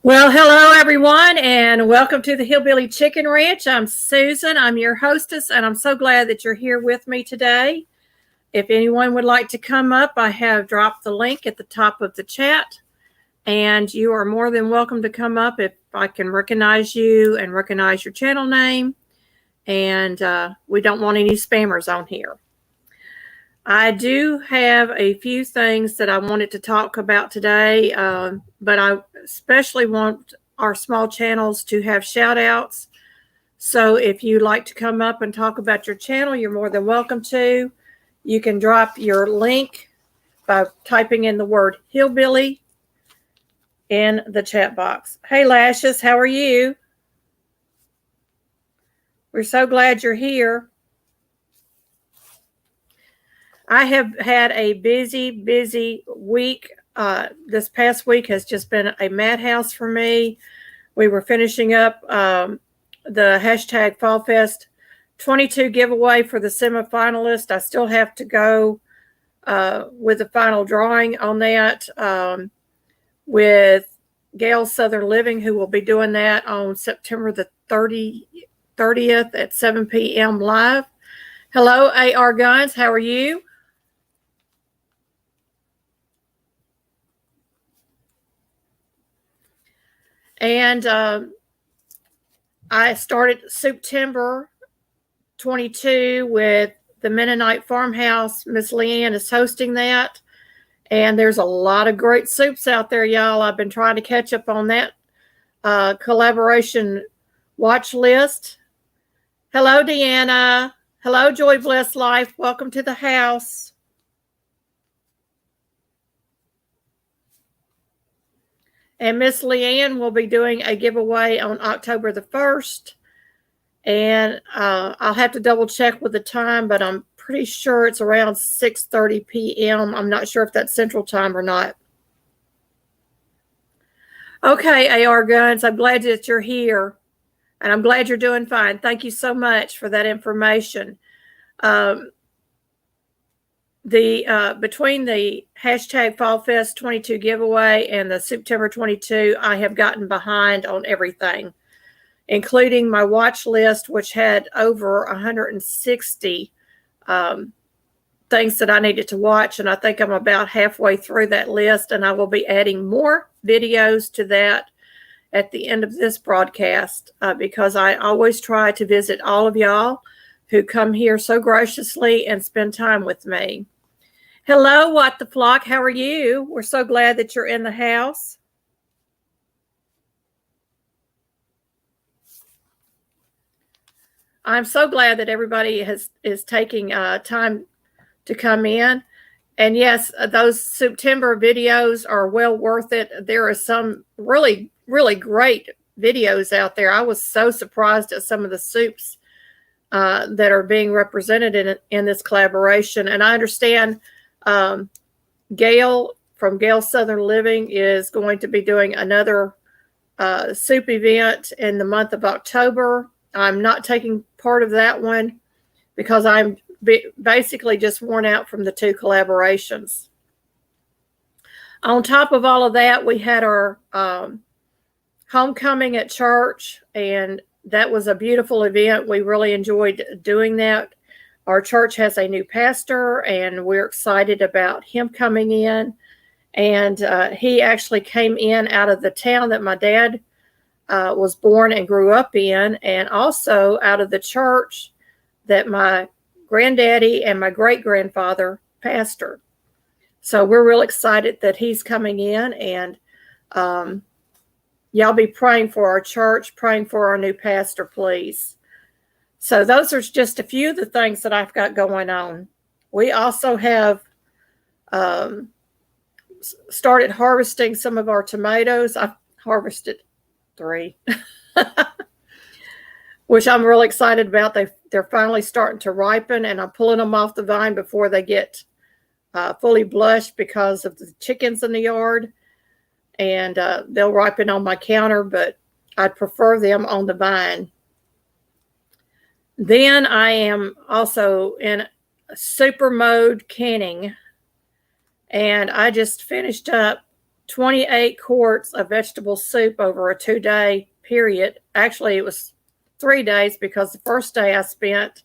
Well, hello everyone, and welcome to the Hillbilly Chicken Ranch. I'm Susan. I'm your hostess, and I'm so glad that you're here with me today. If anyone would like to come up, I have dropped the link at the top of the chat, and you are more than welcome to come up if I can recognize you and recognize your channel name. And we don't want any spammers on here. I do have a few things that I wanted to talk about today, but I especially want our small channels to have shout outs. So if you'd like to come up and talk about your channel, you're more than welcome to. You can drop your link by typing in the word hillbilly in the chat box. Hey Lashes, how are you? We're so glad you're here. I have had a busy week. This past week has just been a madhouse for me. We were finishing up the hashtag Fall Fest 22 giveaway for the semifinalist. I still have to go with the final drawing on that with Gail Southern Living, who will be doing that on September the 30th at 7 p.m. live. Hello, AR Guns. How are you? And I started September 22 with the Mennonite Farmhouse. Miss Leanne is hosting that. And there's a lot of great soups out there, y'all. I've been trying to catch up on that collaboration watch list. Hello, Deanna. Hello, Joy Bless Life. Welcome to the house. And Miss Leanne will be doing a giveaway on October the 1st. And I'll have to double check with the time, but I'm pretty sure it's around 6:30 p.m. I'm not sure if that's Central Time or not. Okay, AR Guns, I'm glad that you're here. And I'm glad you're doing fine. Thank you so much for that information. Between the hashtag Fall Fest 22 giveaway and the September 22, I have gotten behind on everything, including my watch list, which had over 160 things that I needed to watch. And I think I'm about halfway through that list, and I will be adding more videos to that at the end of this broadcast because I always try to visit all of y'all who come here so graciously and spend time with me. Hello, What the Flock. How are you? We're so glad that you're in the house. I'm so glad that everybody is taking time to come in. And yes, those September videos are well worth it. There are some really great videos out there. I was so surprised at some of the soups that are being represented in this collaboration. And I understand Gail from Gail Southern Living is going to be doing another soup event in the month of October. I'm not taking part of that one because I'm basically just worn out from the two collaborations. On top of all of that, we had our homecoming at church, and that was a beautiful event. We really enjoyed doing that. Our church has a new pastor, and we're excited about him coming in. And he actually came in out of the town that my dad was born and grew up in, and also out of the church that my granddaddy and my great-grandfather pastored. So we're real excited that he's coming in, and y'all be praying for our church, praying for our new pastor, please. So those are just a few of the things that I've got going on. We also have started harvesting some of our tomatoes. I've harvested 3, which I'm really excited about. They're finally starting to ripen, and I'm pulling them off the vine before they get fully blushed because of the chickens in the yard. And they'll ripen on my counter, but I'd prefer them on the vine. Then I am also in super mode canning, and I just finished up 28 quarts of vegetable soup over a 2-day period. Actually, it was 3 days because the first day I spent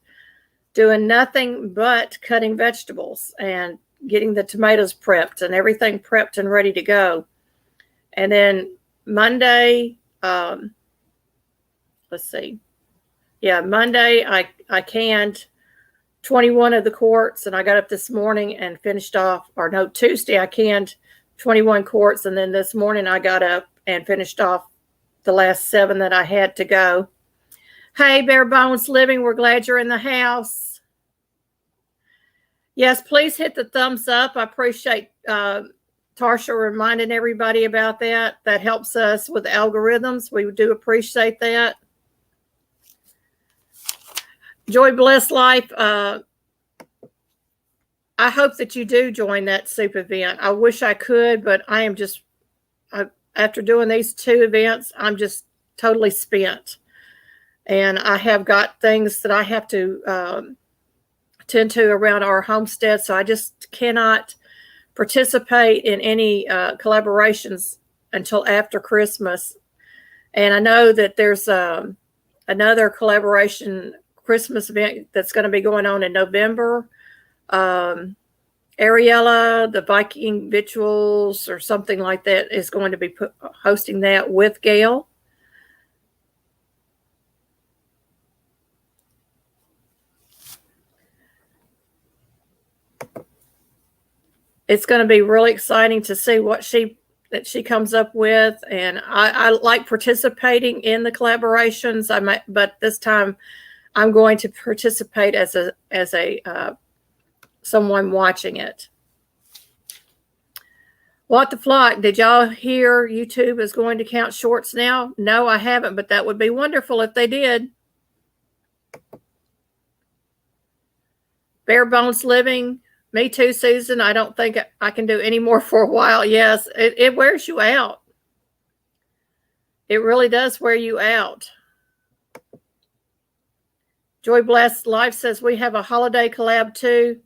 doing nothing but cutting vegetables and getting the tomatoes prepped and everything prepped and ready to go. And then Monday, Monday I canned 21 of the quarts, and I got up this morning and finished off, Tuesday I canned 21 quarts, and then this morning I got up and finished off the last 7 that I had to go. Hey, Bare Bones Living, we're glad you're in the house. Yes, please hit the thumbs up. I appreciate Tarsha reminding everybody about that. That helps us with algorithms. We do appreciate that. Joy Bless Life. I hope that you do join that soup event. I wish I could, but I am just, after doing these 2 events, I'm just totally spent. And I have got things that I have to tend to around our homestead, so I just cannot participate in any collaborations until after Christmas. And I know that there's another collaboration Christmas event that's going to be going on in November. Ariella, the Viking Victuals or something like that, is going to be hosting that with Gail. It's going to be really exciting to see what she comes up with, and I like participating in the collaborations. But this time I'm going to participate as a someone watching it. What the Flock, did y'all hear YouTube is going to count shorts now? No, I haven't, but that would be wonderful if they did. Bare Bones Living. Me too, Susan. I don't think I can do any more for a while. Yes, it wears you out. It really does wear you out. Joy Blessed Life says we have a holiday collab too.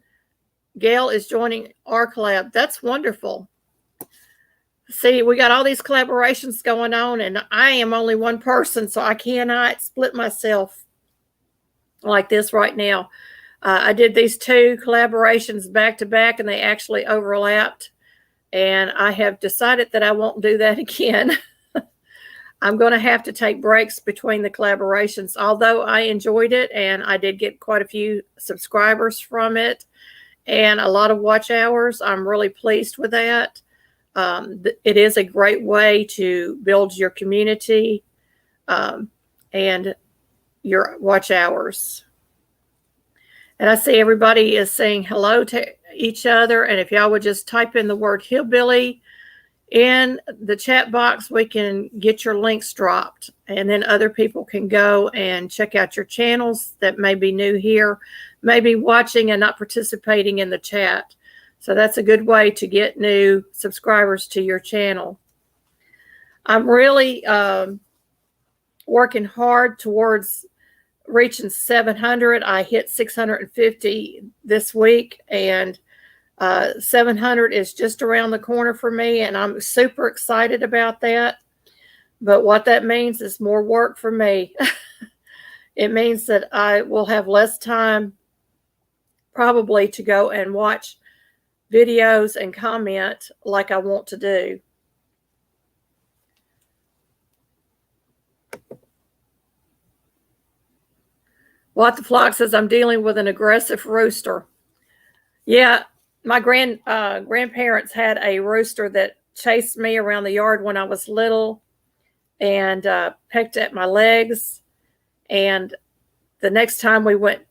Gail is joining our collab. That's wonderful. See, we got all these collaborations going on, and I am only one person, so I cannot split myself like this right now. I did these 2 collaborations back to back, and they actually overlapped. And I have decided that I won't do that again. I'm going to have to take breaks between the collaborations. Although I enjoyed it, and I did get quite a few subscribers from it and a lot of watch hours. I'm really pleased with that. It is a great way to build your community and your watch hours. And I see everybody is saying hello to each other. And if y'all would just type in the word hillbilly in the chat box, we can get your links dropped. And then other people can go and check out your channels that may be new here, maybe watching and not participating in the chat. So that's a good way to get new subscribers to your channel. I'm really working hard towards reaching 700. I hit 650 this week, and 700 is just around the corner for me, and I'm super excited about that. But what that means is more work for me. It means that I will have less time probably to go and watch videos and comment like I want to do. What the Flock says, I'm dealing with an aggressive rooster. Yeah, my grandparents had a rooster that chased me around the yard when I was little and pecked at my legs. And the next time we went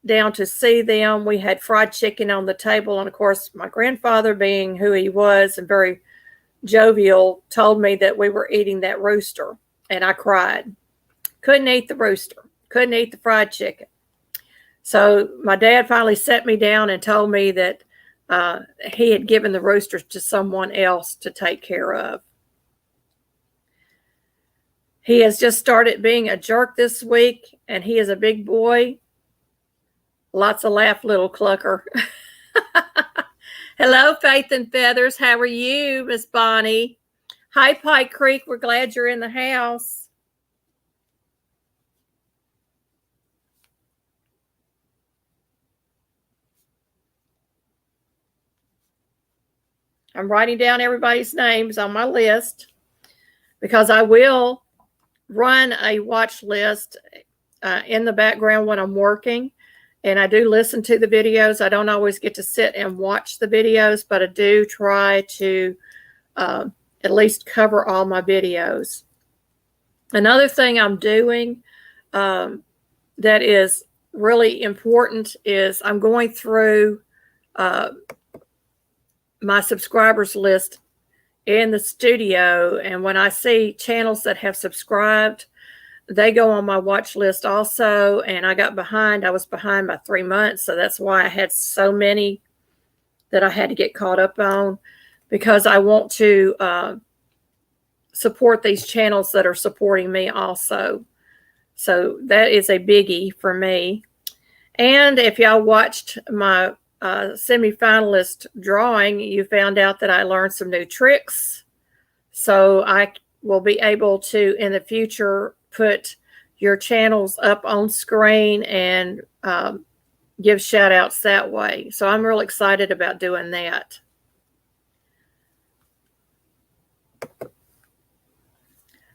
down to see them, we had fried chicken on the table. And of course, my grandfather, being who he was and very jovial, told me that we were eating that rooster. And I cried. Couldn't eat the rooster. Couldn't eat the fried chicken. So my dad finally sat me down and told me that he had given the roosters to someone else to take care of. He has just started being a jerk this week, and he is a big boy. Lots of laugh, little clucker. Hello, Faith and Feathers. How are you, Miss Bonnie? Hi, Pike Creek. We're glad you're in the house. I'm writing down everybody's names on my list because I will run a watch list in the background when I'm working. And I do listen to the videos. I don't always get to sit and watch the videos, but I do try to at least cover all my videos. Another thing I'm doing that is really important is I'm going through my subscribers list in the studio. And when I see channels that have subscribed, they go on my watch list also. And I got behind. I was behind by 3 months. So that's why I had so many that I had to get caught up on, because I want to support these channels that are supporting me also. So that is a biggie for me. And if y'all watched my semi-finalist drawing, you found out that I learned some new tricks. So I will be able to, in the future, put your channels up on screen and give shout outs that way. So I'm real excited about doing that.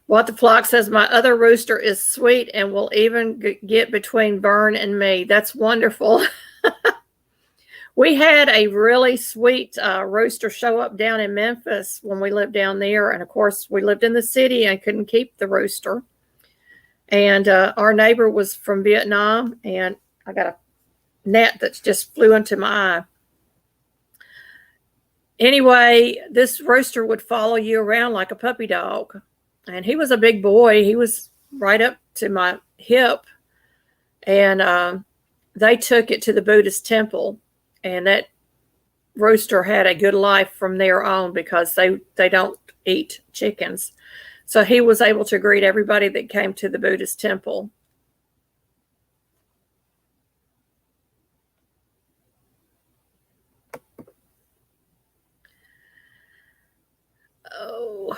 What the Flock says, my other rooster is sweet and will even get between Vern and me. That's wonderful. We had a really sweet rooster show up down in Memphis when we lived down there. And of course, we lived in the city and couldn't keep the rooster. And our neighbor was from Vietnam, and I got a gnat that just flew into my eye. Anyway, this rooster would follow you around like a puppy dog. And he was a big boy. He was right up to my hip. And they took it to the Buddhist temple. And that rooster had a good life from there on, because they don't eat chickens. So he was able to greet everybody that came to the Buddhist temple. Oh.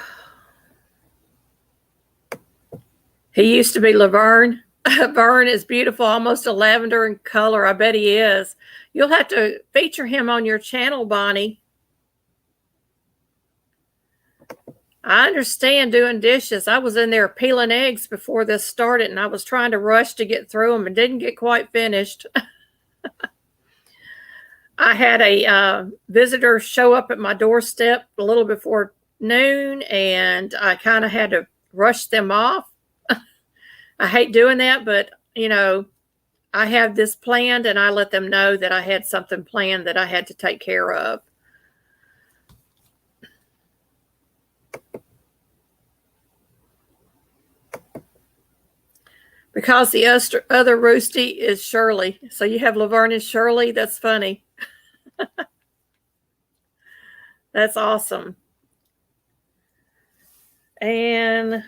He used to be Laverne. Vern is beautiful, almost a lavender in color. I bet he is. You'll have to feature him on your channel, Bonnie. I understand doing dishes. I was in there peeling eggs before this started, and I was trying to rush to get through them and didn't get quite finished. I had a visitor show up at my doorstep a little before noon, and I kind of had to rush them off. I hate doing that, but, you know, I have this planned, and I let them know that I had something planned that I had to take care of. Because the other Roosty is Shirley. So you have Laverne and Shirley. That's funny. That's awesome. And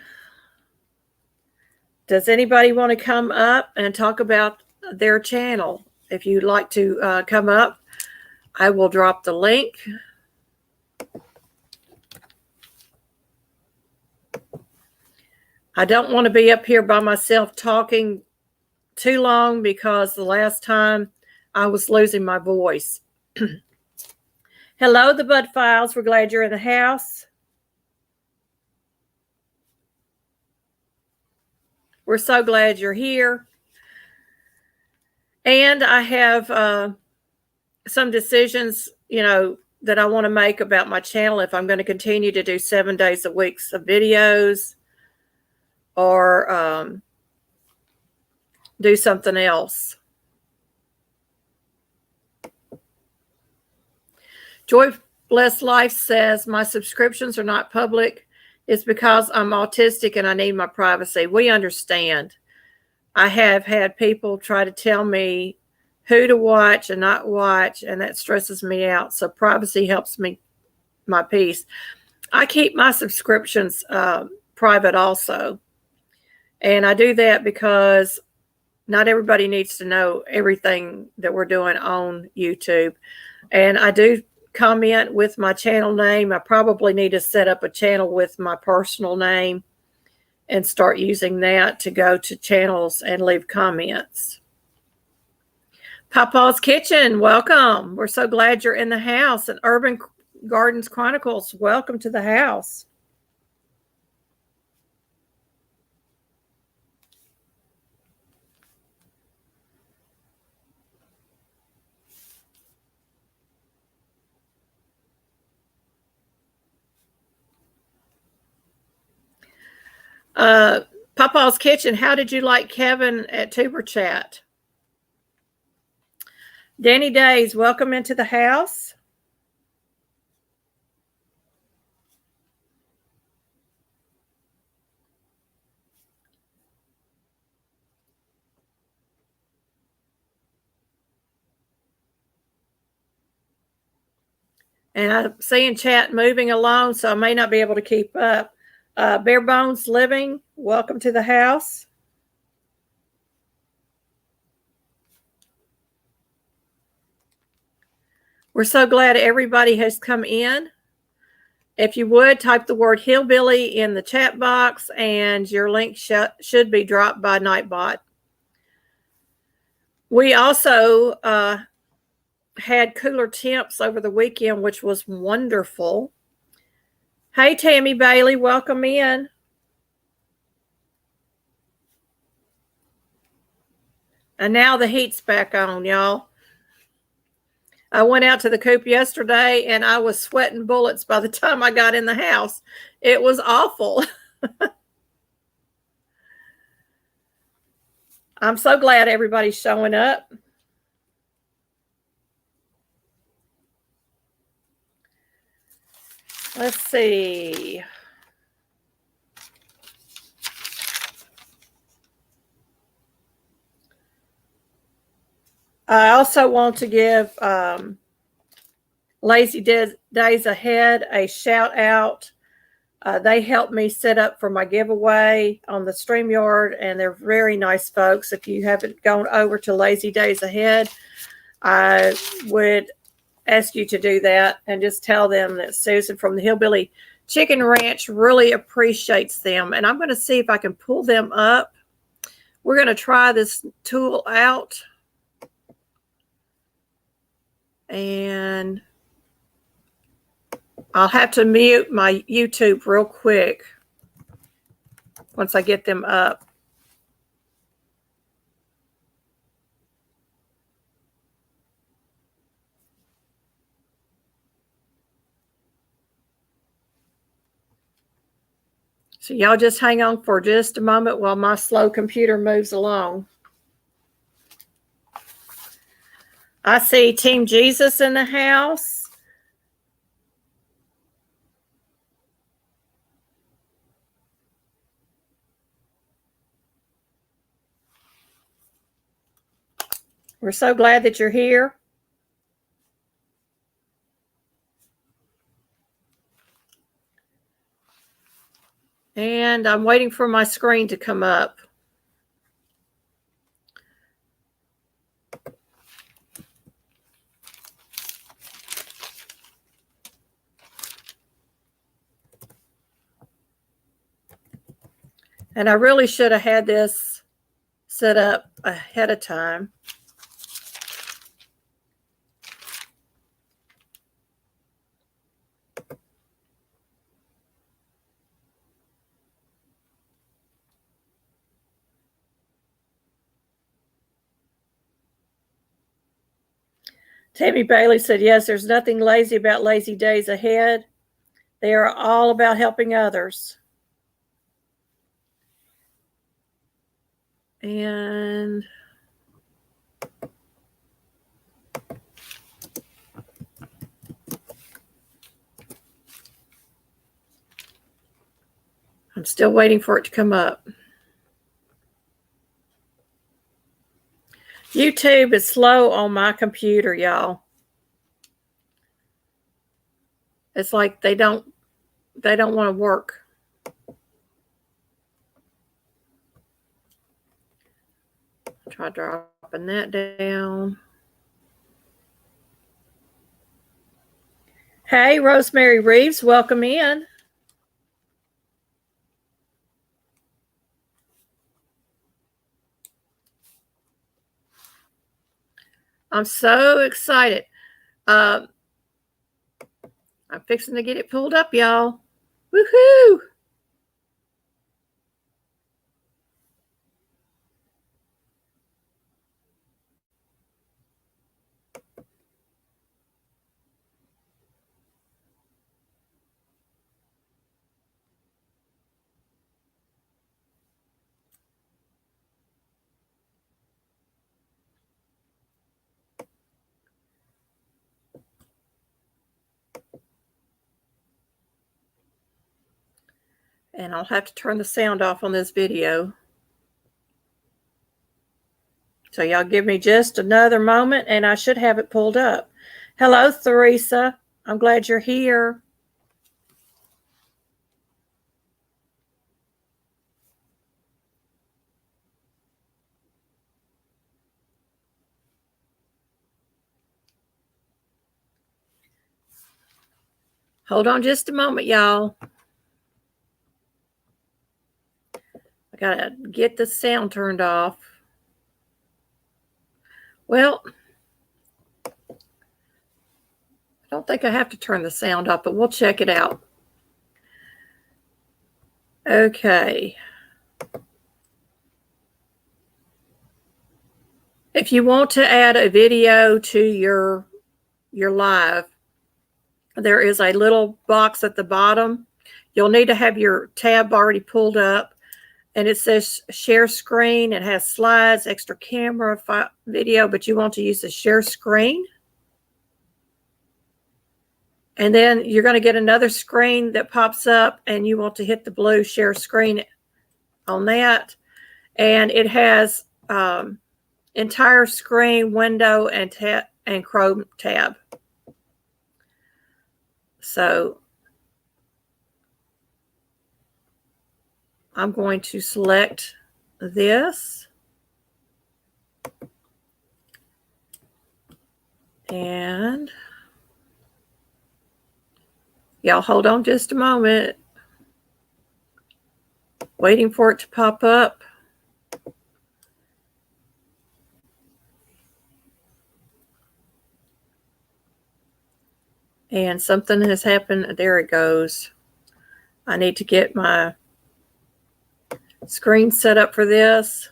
does anybody want to come up and talk about their channel? If you'd like to come up, I will drop the link. I don't want to be up here by myself talking too long, because the last time I was losing my voice. Hello, the Bud Files. We're glad you're in the house. We're so glad you're here. And I have some decisions, you know, that I want to make about my channel, if I'm going to continue to do 7 days a week of videos, or do something else. Joy Blessed Life says, my subscriptions are not public. It's because I'm autistic and I need my privacy. We understand. I have had people try to tell me who to watch and not watch, and that stresses me out. So privacy helps me, my peace. I keep my subscriptions private also. And I do that because not everybody needs to know everything that we're doing on YouTube. And I do comment with my channel name. I probably need to set up a channel with my personal name and start using that to go to channels and leave comments. Papa's Kitchen, welcome. We're so glad you're in the house. And Urban Gardens Chronicles, welcome to the house. Papa's Kitchen, how did you like Kevin at Tuber Chat? Danny Days, welcome into the house. And I'm seeing chat moving along, so I may not be able to keep up. Bare Bones Living, welcome to the house. We're so glad everybody has come in. If you would, type the word hillbilly in the chat box, and your link should be dropped by Nightbot. We also had cooler temps over the weekend, which was wonderful. Hey, Tammy Bailey, welcome in. And now the heat's back on, y'all. I went out to the coop yesterday and I was sweating bullets by the time I got in the house. It was awful. I'm so glad everybody's showing up. Let's see. I also want to give Lazy Days Ahead a shout out. They helped me set up for my giveaway on the StreamYard, and they're very nice folks. If you haven't gone over to Lazy Days Ahead, I would ask you to do that and just tell them that Susan from the Hillbilly Chicken Ranch really appreciates them. And I'm going to see if I can pull them up. We're going to try this tool out. And I'll have to mute my YouTube real quick once I get them up. So y'all just hang on for just a moment while my slow computer moves along. I see Team Jesus in the house. We're so glad that you're here. And I'm waiting for my screen to come up. And I really should have had this set up ahead of time. Tammy Bailey said, yes, there's nothing lazy about Lazy Days Ahead. They are all about helping others. And I'm still waiting for it to come up. YouTube is slow on my computer, y'all. It's like they don't want to work. Try dropping that down. Hey, Rosemary Reeves, welcome in. I'm so excited. I'm fixing to get it pulled up, y'all. Woohoo! And I'll have to turn the sound off on this video. So y'all give me just another moment and I should have it pulled up. Hello, Theresa. I'm glad you're here. Hold on just a moment, y'all. I gotta get the sound turned off. Well, I don't think I have to turn the sound off, but we'll check it out. Okay. If you want to add a video to your live, there is a little box at the bottom. You'll need to have your tab already pulled up, and it says share screen. It has slides, extra camera, video, but you want to use the share screen. And then you're going to get another screen that pops up, and you want to hit the blue share screen on that. And it has entire screen, window, and Chrome tab. So I'm going to select this. And y'all hold on just a moment. Waiting for it to pop up. And something has happened. There it goes. I need to get my screen set up for this.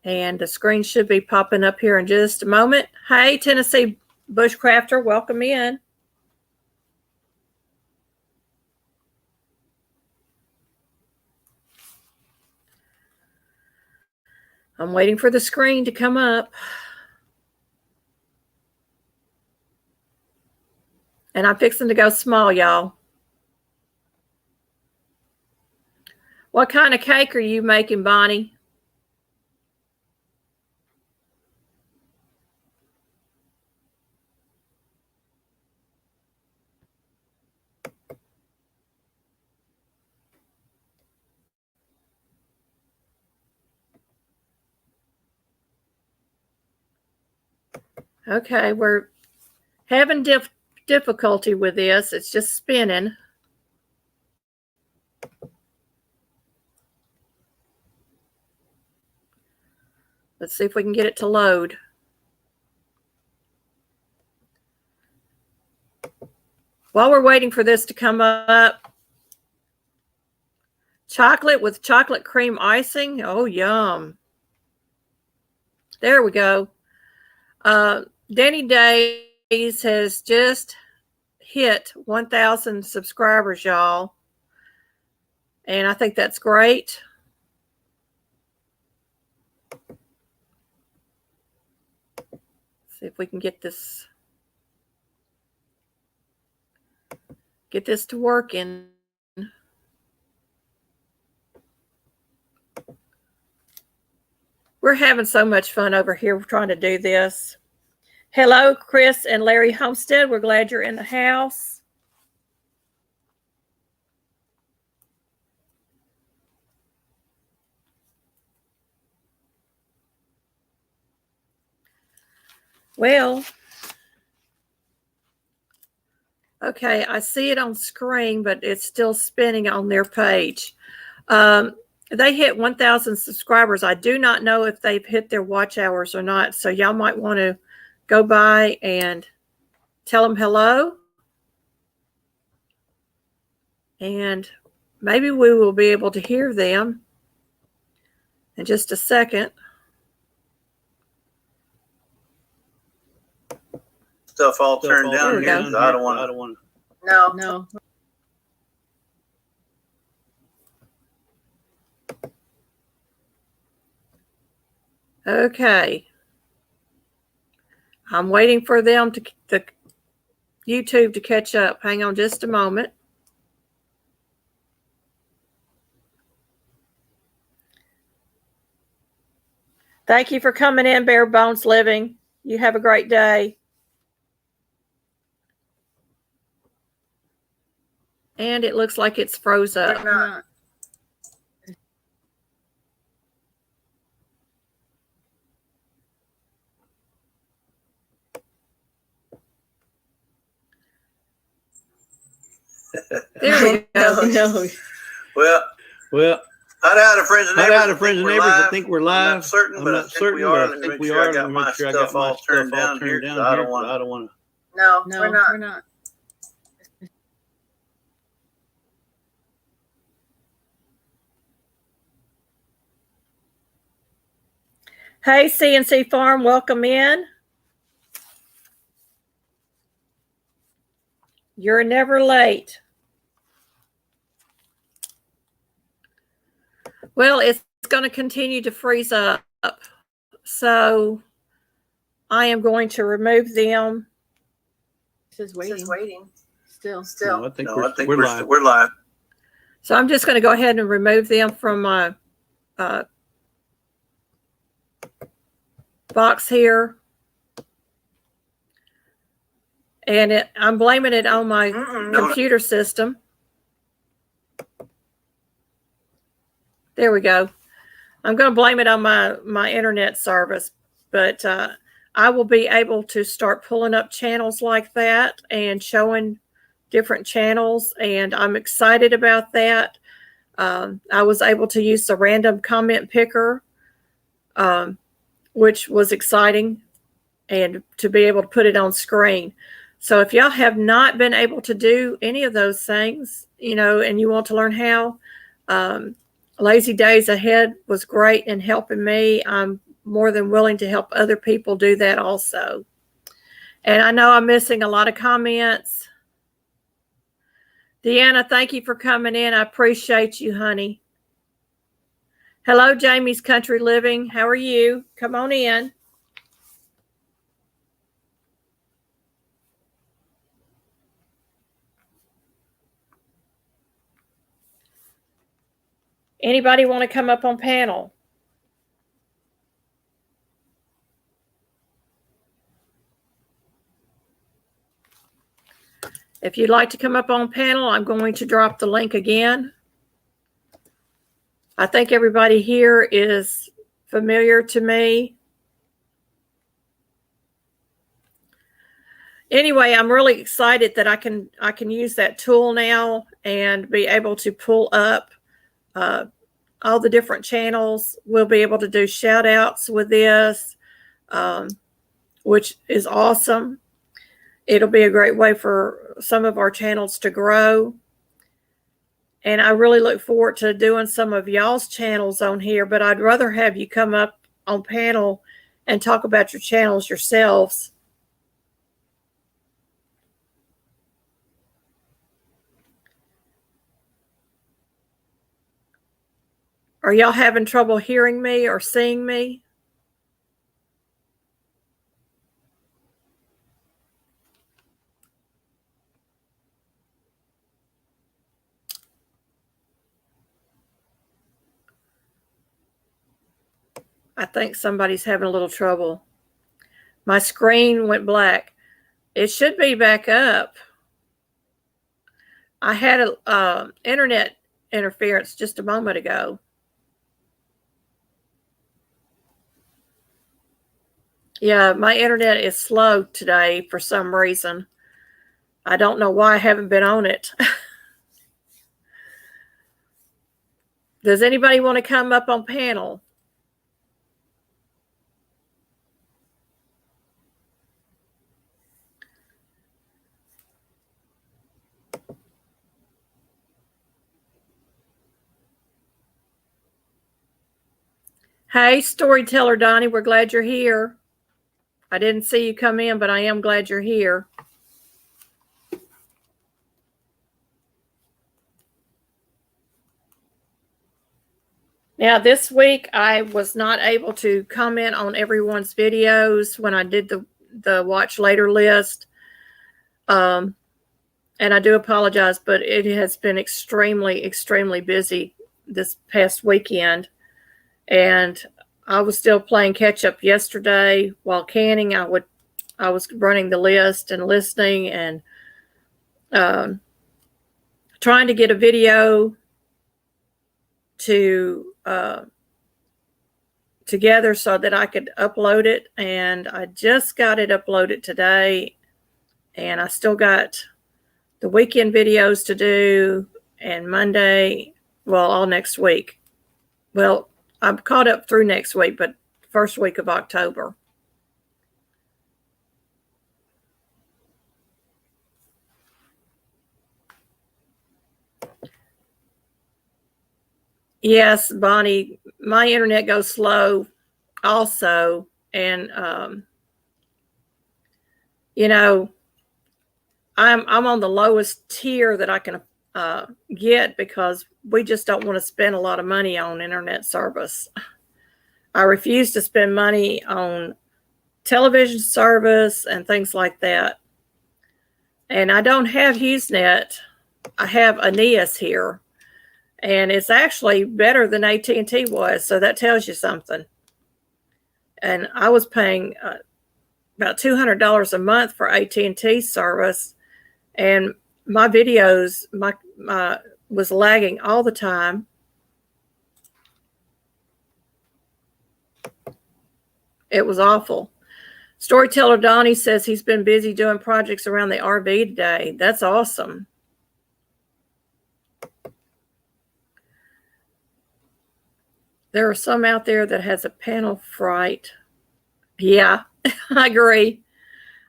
And the screen should be popping up here in just a moment. Hey, Tennessee Bushcrafter, welcome in. I'm waiting for the screen to come up. And I'm fixing to go small, y'all. What kind of cake are you making, Bonnie? Okay, we're having difficulty with this. It's just spinning. Let's see if we can get it to load. While we're waiting for this to come up, chocolate with chocolate cream icing. Oh, yum. There we go. Danny Days has just hit 1,000 subscribers, y'all. And I think that's great. See if we can get this to work in. We're having so much fun over here trying to do this. Hello, Chris and Larry Homestead. We're glad you're in the house. Well, okay, I see it on screen, but it's still spinning on their page. They hit 1,000 subscribers. I do not know if they've hit their watch hours or not. So y'all might want to go by and tell them hello. And maybe we will be able to hear them in just a second. Stuff all turned down here. I don't want to. No. Okay. I'm waiting for them to the YouTube to catch up. Hang on just a moment. Thank you for coming in, Bare Bones Living. You have a great day. And it looks like it's froze up. Not. There we go. No. Well. I'd had a friends and neighbors. I think we're live. I'm not certain, but I think we are. Let me make sure I got my stuff all turned down here. I don't want to. No, we're not. Hey, CNC Farm, welcome in. You're never late. Well, it's going to continue to freeze up. So I am going to remove them. It says waiting. Still. No, I think we're live. We're live. So I'm just going to go ahead and remove them from my box here. And I'm blaming it on my computer system. There we go. I'm going to blame it on my internet service, but I will be able to start pulling up channels like that and showing different channels, and I'm excited about that. I was able to use the random comment picker, which was exciting, and to be able to put it on screen. So if y'all have not been able to do any of those things, and you want to learn how, Lazy Days Ahead was great in helping me. I'm more than willing to help other people do that also. And I know I'm missing a lot of comments. Deanna, thank you for coming in. I appreciate you, honey. Hello, Jamie's Country Living. How are you? Come on in. Anybody want to come up on panel? If you'd like to come up on panel, I'm going to drop the link again. I think everybody here is familiar to me. Anyway, I'm really excited that I can use that tool now and be able to pull up all the different channels. We'll be able to do shout outs with this, which is awesome. It'll be a great way for some of our channels to grow. And I really look forward to doing some of y'all's channels on here, but I'd rather have you come up on panel and talk about your channels yourselves. Are y'all having trouble hearing me or seeing me? I think somebody's having a little trouble. My screen went black. It should be back up. I had a internet interference just a moment ago. Yeah, my internet is slow today for some reason. I don't know why I haven't been on it. Does anybody want to come up on panel? Hey, Storyteller Donnie, we're glad you're here. I didn't see you come in, but I am glad you're here. Now, this week, I was not able to comment on everyone's videos when I did the watch later list. And I do apologize, but it has been extremely, extremely busy this past weekend. And I was still playing catch up yesterday while canning. I was running the list and listening and trying to get a video together so that I could upload it. And I just got it uploaded today, and I still got the weekend videos to do, and Monday, well, all next week. Well, I'm caught up through next week, but first week of October. Yes, Bonnie, my internet goes slow also. And, you know, I'm on the lowest tier that I can get because we just don't want to spend a lot of money on internet service. I refuse to spend money on television service and things like that. And I don't have HughesNet. I have Aeneas here. And it's actually better than AT&T was, so that tells you something. And I was paying about $200 a month for AT&T service, and my videos was lagging all the time. It was awful. Storyteller Donnie says he's been busy doing projects around the RV today. That's awesome. There are some out there that has a panel fright. Yeah, I agree.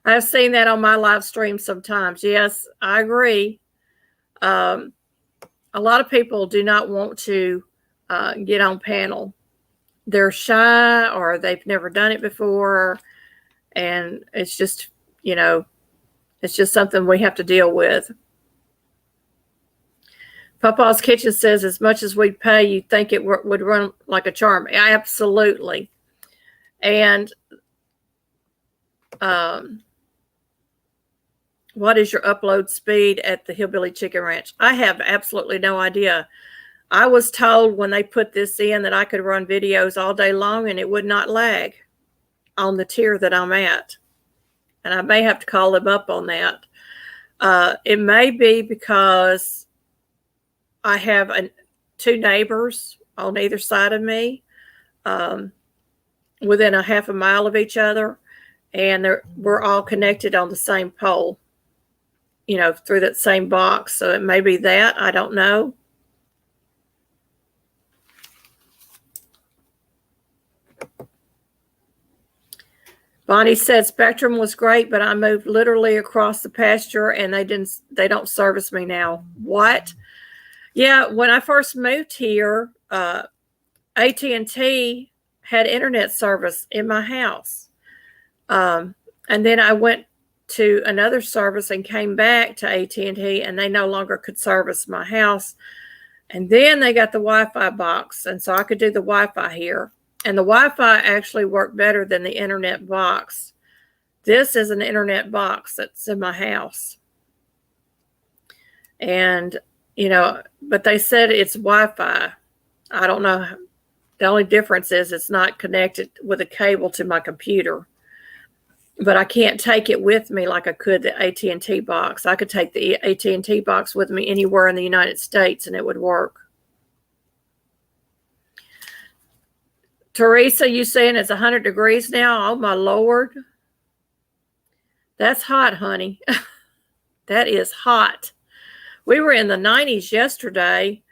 I've seen that on my live stream sometimes. Yes, I agree. A lot of people do not want to get on panel. They're shy or they've never done it before. And it's just, you know, it's just something we have to deal with. Papa's Kitchen says, as much as we'd pay, you'd think it would run like a charm. Absolutely. And what is your upload speed at the Hillbilly Chicken Ranch? I have absolutely no idea. I was told when they put this in that I could run videos all day long and it would not lag on the tier that I'm at. And I may have to call them up on that. It may be because I have two neighbors on either side of me, within a half a mile of each other, and we're all connected on the same pole, you know, through that same box. So it may be that. I don't know. Bonnie said Spectrum was great, but I moved literally across the pasture and they don't service me now. What? Yeah, when I first moved here, AT&T had internet service in my house. And then I went to another service and came back to AT&T, and they no longer could service my house. And then they got the Wi-Fi box, and so I could do the Wi-Fi here. And the Wi-Fi actually worked better than the internet box. This is an internet box that's in my house. And, you know, but they said it's Wi-Fi. I don't know. The only difference is it's not connected with a cable to my computer. But I can't take it with me like I could the AT&T box. I could take the AT&T box with me anywhere in the United States and it would work. Teresa, you saying it's 100 degrees now? Oh, my Lord. That's hot, honey. That is hot. We were in the 90s yesterday,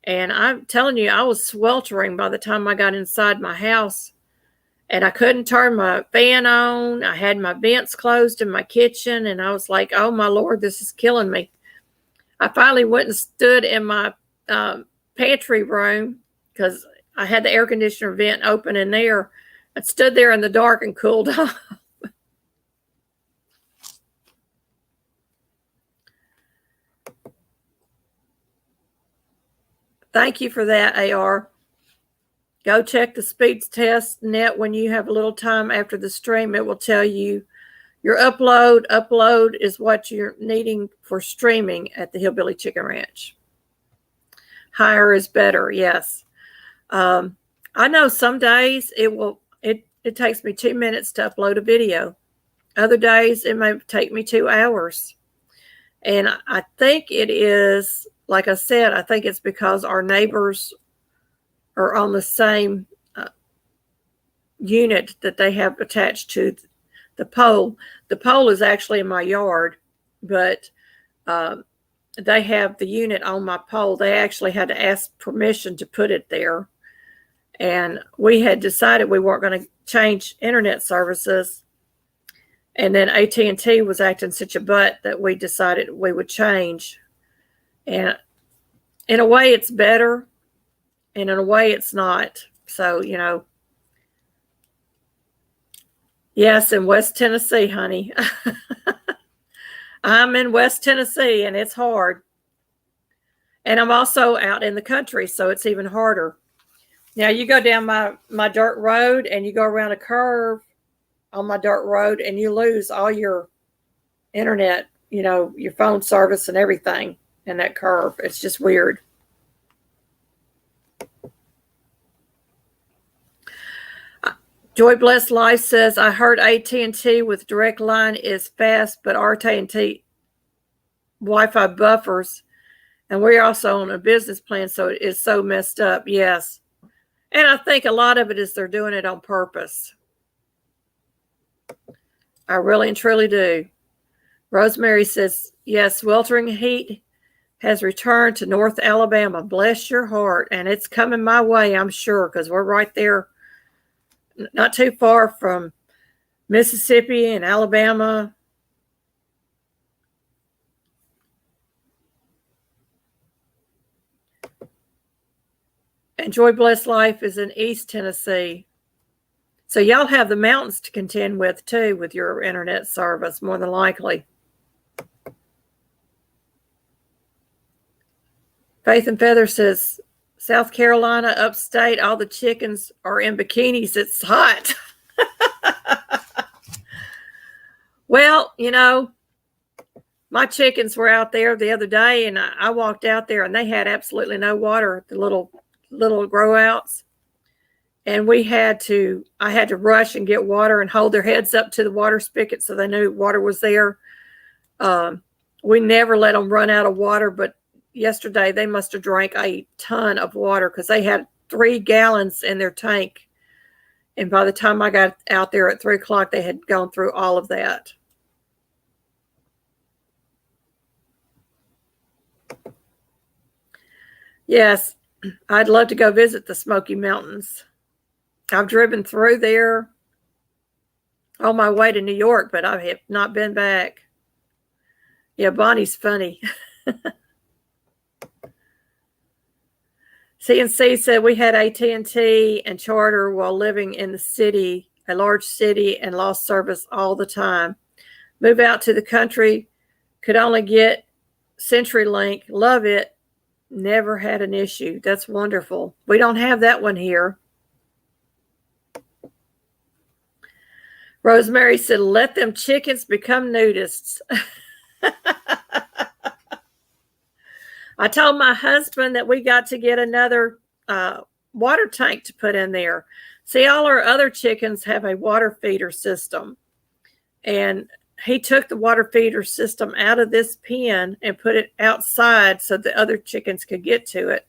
and I'm telling you, I was sweltering by the time I got inside my house, and I couldn't turn my fan on. I had my vents closed in my kitchen, and I was like, oh, my Lord, this is killing me. I finally went and stood in my pantry room because I had the air conditioner vent open in there. I stood there in the dark and cooled off. Thank you for that, AR. Go check the speeds test net when you have a little time after the stream. It will tell you your upload. Upload is what you're needing for streaming at the Hillbilly Chicken Ranch. Higher is better, yes. I know some days it takes me 2 minutes to upload a video. Other days it may take me 2 hours. And I think it is, like I said, I think it's because our neighbors are on the same unit that they have attached to the pole. The pole is actually in my yard, but they have the unit on my pole. They actually had to ask permission to put it there. And we had decided we weren't going to change internet services. And then AT&T was acting such a butt that we decided we would change. And in a way, it's better. And in a way, it's not. So, you know. Yes, in West Tennessee, honey. I'm in West Tennessee, and it's hard. And I'm also out in the country, so it's even harder. Now, you go down my dirt road, and you go around a curve on my dirt road, and you lose all your internet, you know, your phone service and everything in that curve. It's just weird. Joy Blessed Life says, I heard AT&T with direct line is fast, but AT&T Wi-Fi buffers. And we're also on a business plan, so it is so messed up. Yes. And I think a lot of it is they're doing it on purpose. I really and truly do. Rosemary says, yes, sweltering heat has returned to North Alabama. Bless your heart. And it's coming my way, I'm sure, because we're right there, not too far from Mississippi and Alabama. And Joy Blessed Life is in East Tennessee. So y'all have the mountains to contend with, too, with your internet service, more than likely. Faith and Feather says, South Carolina, upstate, all the chickens are in bikinis. It's hot. Well, you know, my chickens were out there the other day, and I walked out there, and they had absolutely no water, the little grow outs. And I had to rush and get water and hold their heads up to the water spigot so they knew water was there. We never let them run out of water, but yesterday they must have drank a ton of water because they had 3 gallons in their tank. And by the time I got out there at 3 o'clock, they had gone through all of that. Yes, I'd love to go visit the Smoky Mountains. I've driven through there on my way to New York, but I have not been back. Yeah, Bonnie's funny. CNC said we had AT&T and Charter while living in the city, a large city, and lost service all the time. Move out to the country, could only get CenturyLink. Love it. Never had an issue. That's wonderful. We don't have that one here. Rosemary said, let them chickens become nudists. I told my husband that we got to get another water tank to put in there. See, all our other chickens have a water feeder system. And he took the water feeder system out of this pen and put it outside so the other chickens could get to it.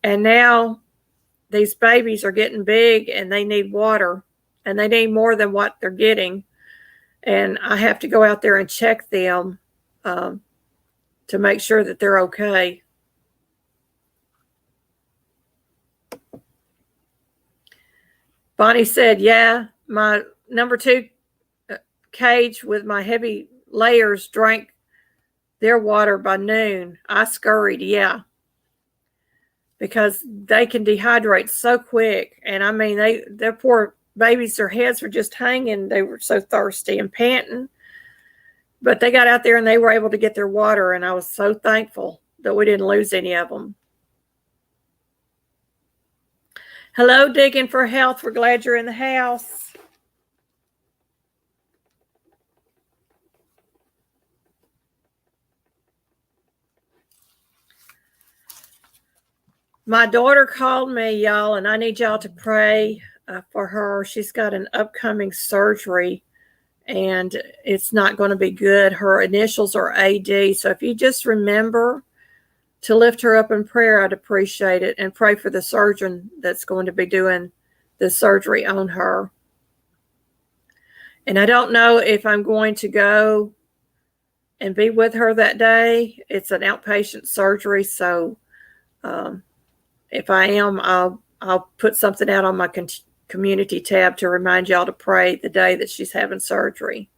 And now these babies are getting big and they need water, and they need more than what they're getting. And I have to go out there and check them to make sure that they're okay. Bonnie said, yeah, my number 2 cage with my heavy layers drank their water by noon. I scurried, yeah, because they can dehydrate so quick. And I mean, their poor babies, their heads were just hanging. They were so thirsty and panting. But they got out there and they were able to get their water, and I was so thankful that we didn't lose any of them. Hello, Digging for Health. We're glad you're in the house. My daughter called me, y'all, and I need y'all to pray for her. She's got an upcoming surgery, and it's not going to be good. Her initials are AD. So if you just remember to lift her up in prayer, I'd appreciate it. And pray for the surgeon that's going to be doing the surgery on her. And I don't know if I'm going to go and be with her that day. It's an outpatient surgery. So if I am, I'll put something out on my community tab to remind y'all to pray the day that she's having surgery.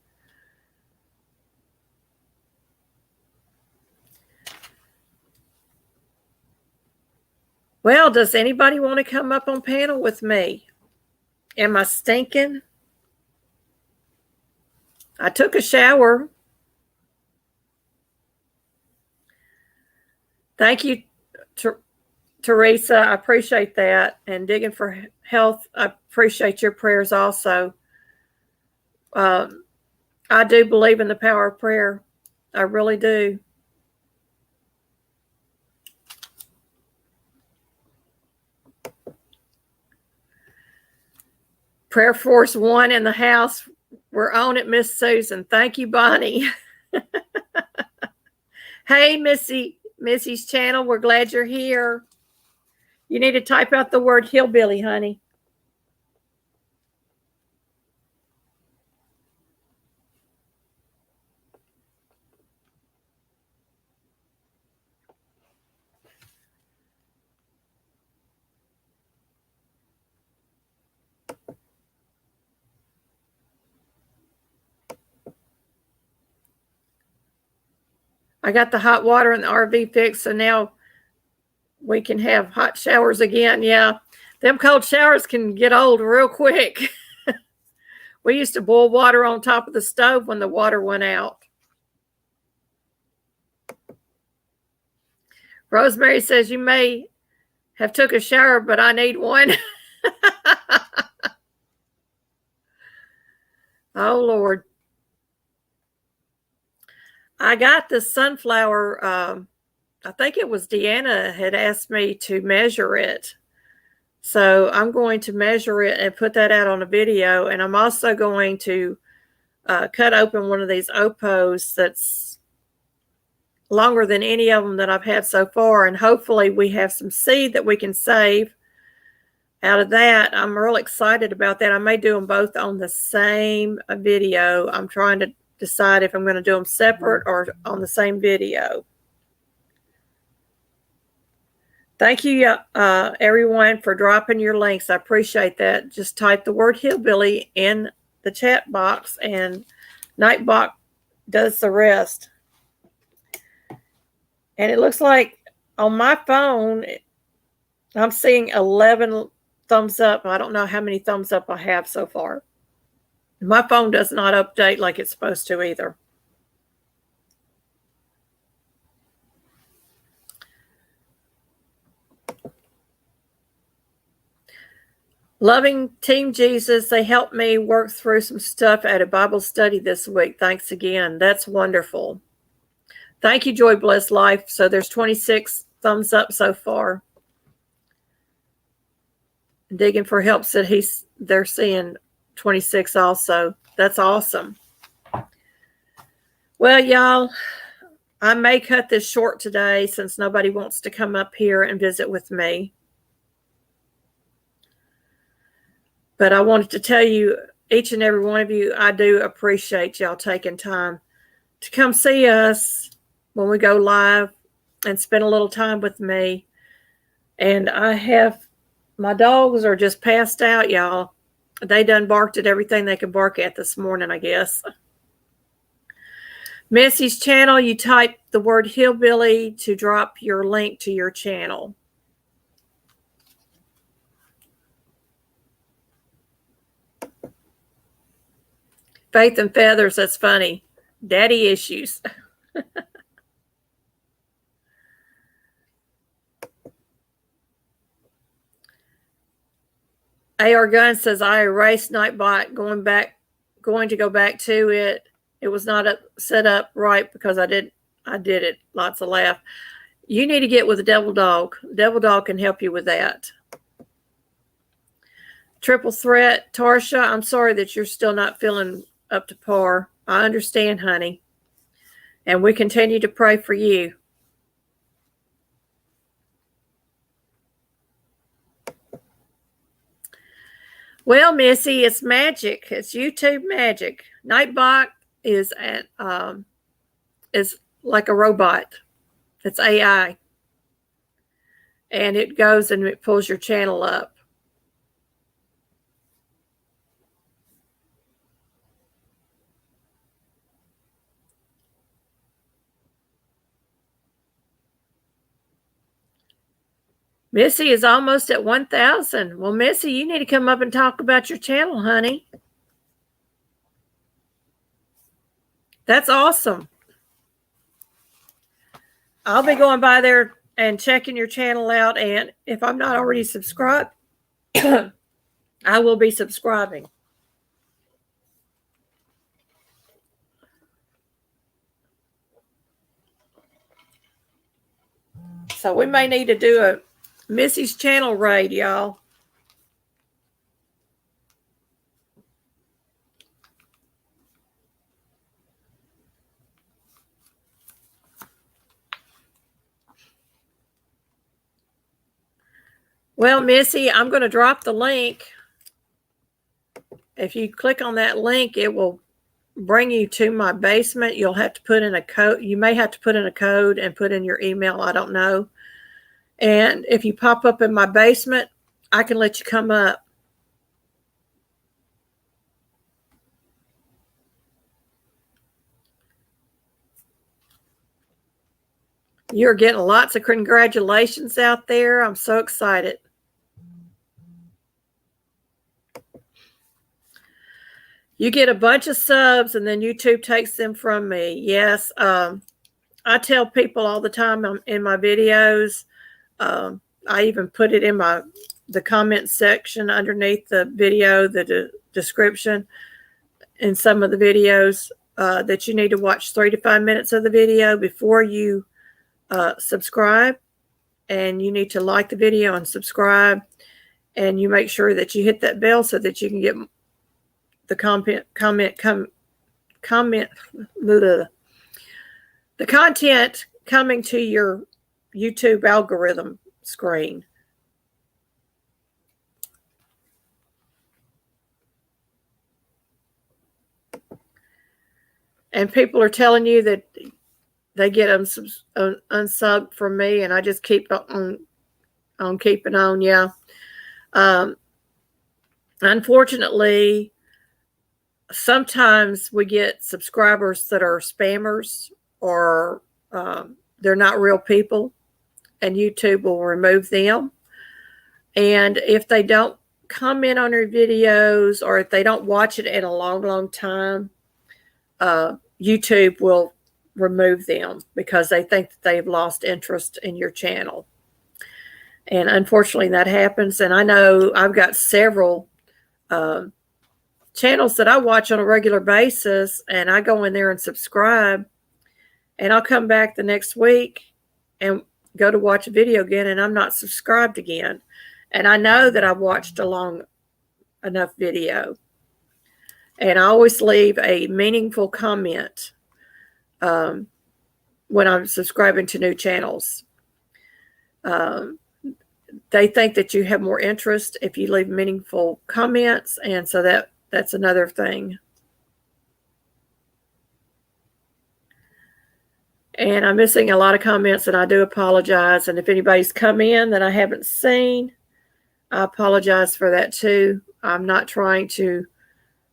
Well, does anybody want to come up on panel with me? Am I stinking? I took a shower. Thank you, Teresa. I appreciate that. And Digging for Health, I appreciate your prayers also. I do believe in the power of prayer. I really do. Prayer Force 1 in the house. We're on it, Miss Susan. Thank you, Bonnie. Hey, Missy's channel. We're glad you're here. You need to type out the word hillbilly, honey. I got the hot water in the RV fixed, so now we can have hot showers again. Yeah, them cold showers can get old real quick. We used to boil water on top of the stove when the water went out. Rosemary says, you may have took a shower, but I need one. Oh, Lord. I got the sunflower. I think it was Deanna had asked me to measure it. So I'm going to measure it and put that out on a video. And I'm also going to cut open one of these Opos that's longer than any of them that I've had so far. And hopefully we have some seed that we can save out of that. I'm real excited about that. I may do them both on the same video. I'm trying to decide if I'm going to do them separate or on the same video. Thank you, everyone, for dropping your links. I appreciate that. Just type the word hillbilly in the chat box, and Nightbot does the rest. And it looks like on my phone, I'm seeing 11 thumbs up. I don't know how many thumbs up I have so far. My phone does not update like it's supposed to either. Loving Team Jesus, they helped me work through some stuff at a Bible study this week. Thanks again. That's wonderful. Thank you, Joy Bless Life. So there's 26 thumbs up so far. Digging for Help said they're seeing 26 also. That's awesome. Well, y'all, I may cut this short today since nobody wants to come up here and visit with me. But I wanted to tell you, each and every one of you, I do appreciate y'all taking time to come see us when we go live and spend a little time with me. And my dogs are just passed out, y'all. They done barked at everything they could bark at this morning, I guess. Missy's channel, you type the word hillbilly to drop your link to your channel. Faith and Feathers, that's funny. Daddy issues. AR Gun says, I erased Nightbot going to go back to it. It was not set up right because I did it. Lots of laugh. You need to get with the Devil Dog. Devil Dog can help you with that. Triple Threat, Tarsha, I'm sorry that you're still not feeling up to par. I understand, honey. And we continue to pray for you. Well, Missy, it's magic. It's YouTube magic. Nightbot is like a robot. It's AI. And it goes and it pulls your channel up. Missy is almost at 1,000. Well, Missy, you need to come up and talk about your channel, honey. That's awesome. I'll be going by there and checking your channel out. And if I'm not already subscribed, I will be subscribing. So we may need to do a Missy's channel raid, y'all. Well, Missy, I'm going to drop the link. If you click on that link, it will bring you to my basement. You'll have to put in a code. You may have to put in a code and put in your email. I don't know. And if you pop up in my basement, I can let you come up. You're getting lots of congratulations out there. I'm so excited. You get a bunch of subs and then YouTube takes them from me. Yes. I tell people all the time in my videos, I even put it in the comment section underneath the video, the description in some of the videos, that you need to watch 3 to 5 minutes of the video before you subscribe. And you need to like the video and subscribe. And you make sure that you hit that bell so that you can get the the content coming to your YouTube algorithm screen. And people are telling you that they get unsub from me, and I just keep on keeping on. Yeah. Unfortunately, sometimes we get subscribers that are spammers, or they're not real people, and YouTube will remove them. And if they don't comment on your videos, or if they don't watch it in a long, long time, YouTube will remove them because they think that they've lost interest in your channel. And unfortunately that happens. And I know I've got several channels that I watch on a regular basis, and I go in there and subscribe, and I'll come back the next week and go to watch a video again, and I'm not subscribed again. And I know that I've watched a long enough video. And I always leave a meaningful comment when I'm subscribing to new channels. they think that you have more interest if you leave meaningful comments. And so that's another thing. And I'm missing a lot of comments, and I do apologize. And if anybody's come in that I haven't seen, I apologize for that too. I'm not trying to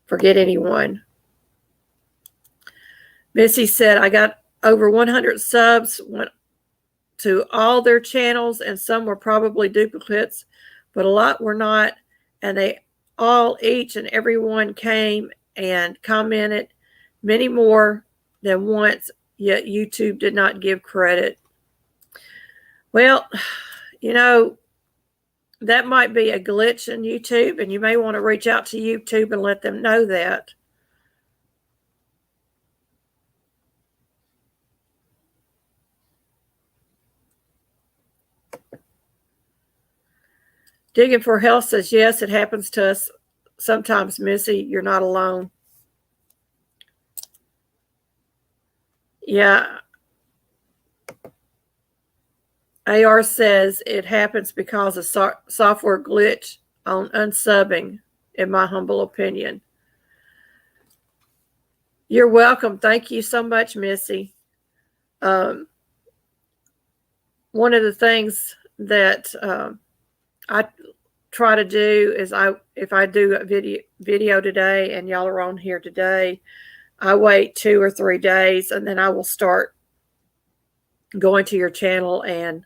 forget anyone. Missy said, I got over 100 subs, went to all their channels, and some were probably duplicates, but a lot were not. And they all, each and every one came and commented, many more than once, yet YouTube did not give credit. Well, you know, that might be a glitch in YouTube, and you may want to reach out to YouTube and let them know that. Digging for Health says, yes, it happens to us sometimes, Missy. You're not alone. Yeah. AR says it happens because of software glitch on unsubbing, in my humble opinion. You're welcome. Thank you so much, Missy. One of the things that I try to do is if I do a video today and y'all are on here today, I wait 2 or 3 days, and then I will start going to your channel and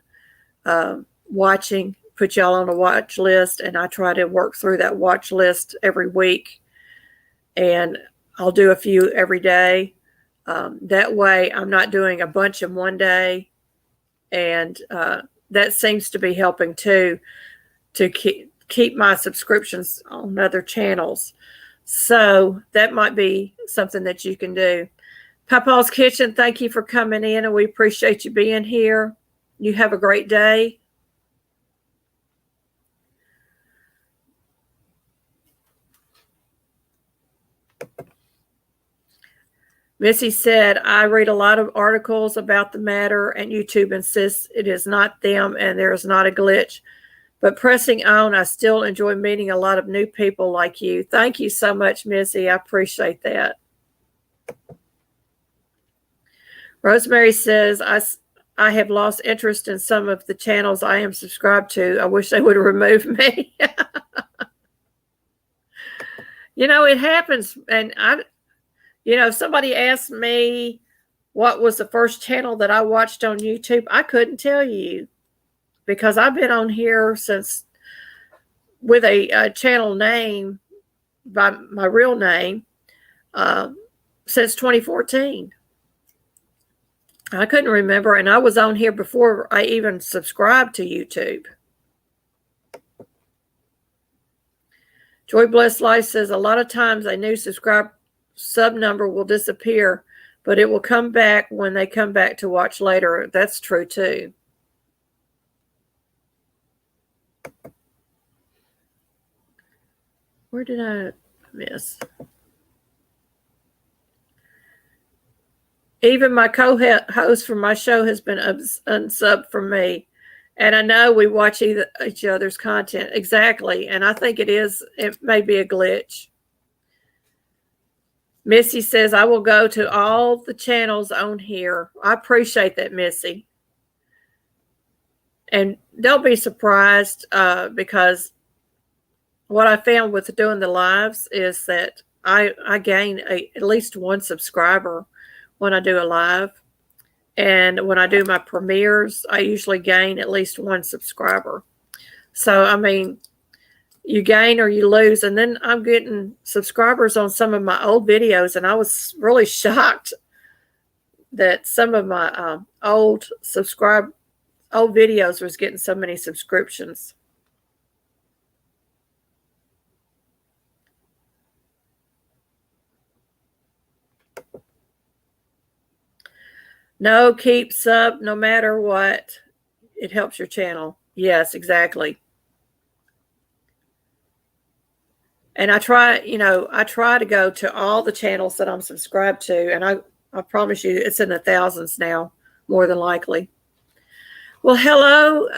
watching, put y'all on a watch list, and I try to work through that watch list every week, and I'll do a few every day. That way I'm not doing a bunch in one day, and that seems to be helping too, to keep my subscriptions on other channels. So that might be something that you can do. Papa's Kitchen, thank you for coming in, and we appreciate you being here. You have a great day. Missy said, I read a lot of articles about the matter, and YouTube insists it is not them and there is not a glitch. But pressing on, I still enjoy meeting a lot of new people like you. Thank you so much, Missy. I appreciate that. Rosemary says, I have lost interest in some of the channels I am subscribed to. I wish they would remove me. You know, it happens. And if somebody asked me what was the first channel that I watched on YouTube, I couldn't tell you, because I've been on here since, with a channel name by my real name, since 2014. I couldn't remember, and I was on here before I even subscribed to YouTube. Joy Blessed Life says, a lot of times a new sub number will disappear, but it will come back when they come back to watch later. That's true too. Where did I miss? Even my co-host from my show has been unsubbed from me. And I know we watch each other's content. Exactly. And I think it may be a glitch. Missy says, I will go to all the channels on here. I appreciate that, Missy. And don't be surprised, because what I found with doing the lives is that I gain at least one subscriber when I do a live. And when I do my premieres, I usually gain at least one subscriber. So, I mean, you gain or you lose. And then I'm getting subscribers on some of my old videos, and I was really shocked that some of my old videos was getting so many subscriptions. No, keep sub no matter what. It helps your channel. Yes, exactly. And I try to go to all the channels that I'm subscribed to, and I promise you it's in the thousands now, more than likely. Well, hello.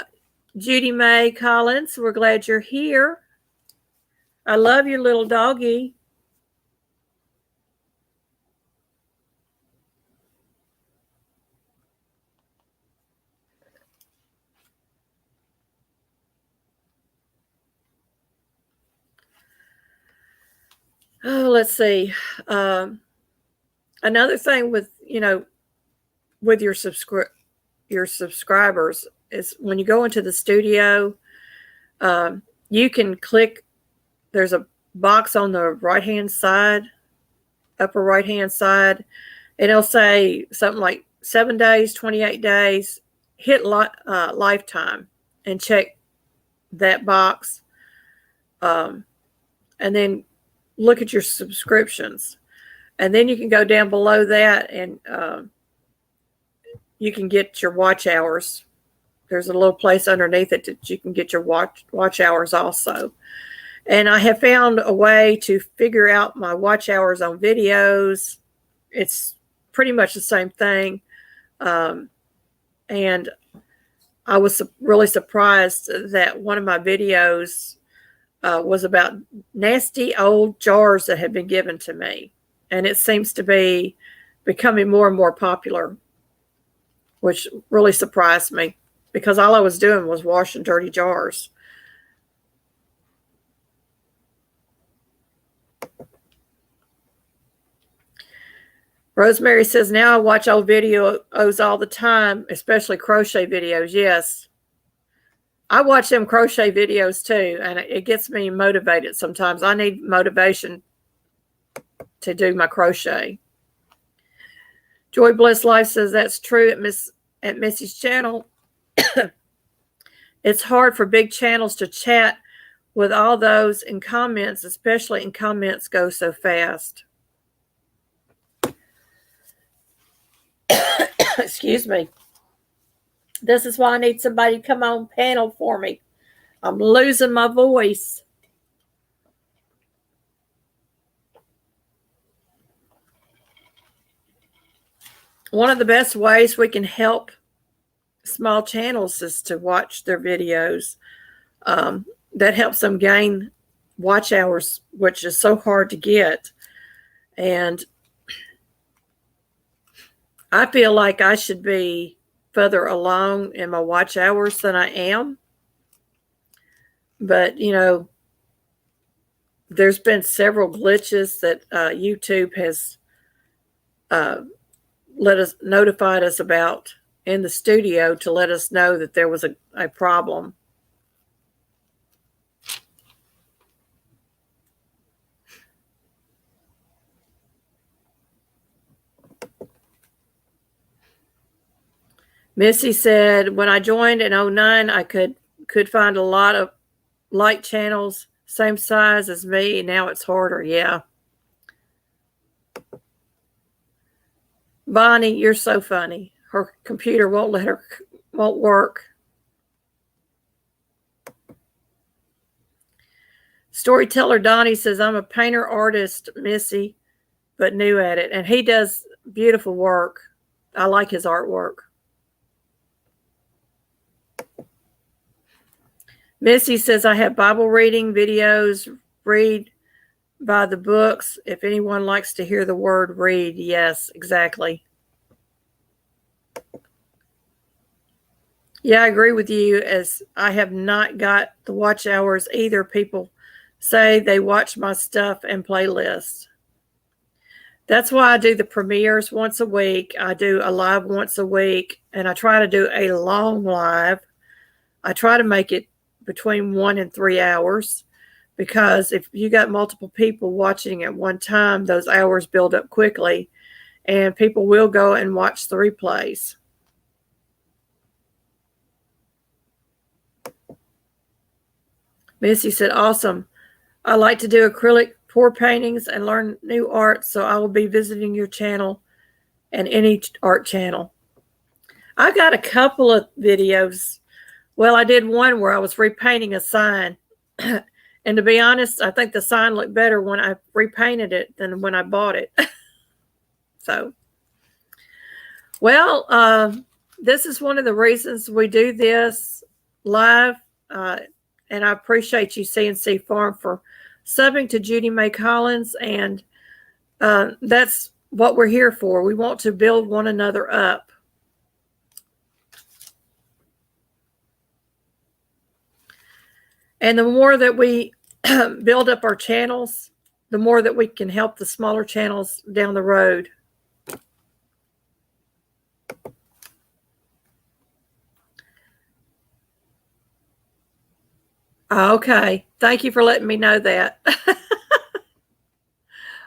Judy Mae Collins, we're glad you're here. I love your little doggy. Oh, let's see. Another thing with, with your subscribers is when you go into the studio, you can click, there's a box on the right-hand side, upper right-hand side, and it'll say something like 7 days, 28 days, hit lifetime and check that box. And then look at your subscriptions. And then you can go down below that and you can get your watch hours. There's a little place underneath it that you can get your watch hours also. And I have found a way to figure out my watch hours on videos. It's pretty much the same thing. And I was really surprised that one of my videos was about nasty old jars that had been given to me. And it seems to be becoming more and more popular, which really surprised me because all I was doing was washing dirty jars. Rosemary says, now I watch old videos all the time, especially crochet videos. Yes. I watch them crochet videos too, and it gets me motivated sometimes. I need motivation to do my crochet. Joy Bless Life says that's true at Missy's channel. It's hard for big channels to chat with all those in comments, especially in comments go so fast. Excuse me. This is why I need somebody to come on panel for me. I'm losing my voice. One of the best ways we can help small channels is to watch their videos. That helps them gain watch hours, which is so hard to get. And I feel like I should be further along in my watch hours than I am. But, there's been several glitches that YouTube has notified us about in the studio to let us know that there was a problem. Missy said, when I joined in 2009, I could find a lot of like channels, same size as me, and now it's harder. Yeah. Bonnie, you're so funny. Her computer won't work. Storyteller Donnie says, I'm a painter artist, Missy, but new at it. And he does beautiful work. I like his artwork. Missy says, I have Bible reading videos, read by the books. If anyone likes to hear the word read, yes, exactly. Yeah, I agree with you, as I have not got the watch hours either. People say they watch my stuff and playlists. That's why I do the premieres once a week. I do a live once a week, and I try to do a long live. I try to make it between 1 and 3 hours, because if you got multiple people watching at one time, those hours build up quickly and people will go and watch the replays. Missy said, awesome. I like to do acrylic pour paintings and learn new art, so I will be visiting your channel and any art channel. I got a couple of videos. Well, I did one where I was repainting a sign. And to be honest, I think the sign looked better when I repainted it than when I bought it. So, well, this is one of the reasons we do this. live. And I appreciate you, CNC Farm, for subbing to Judy Mae Collins. And that's what we're here for. We want to build one another up. And the more that we build up our channels, the more that we can help the smaller channels down the road. Okay. Thank you for letting me know that.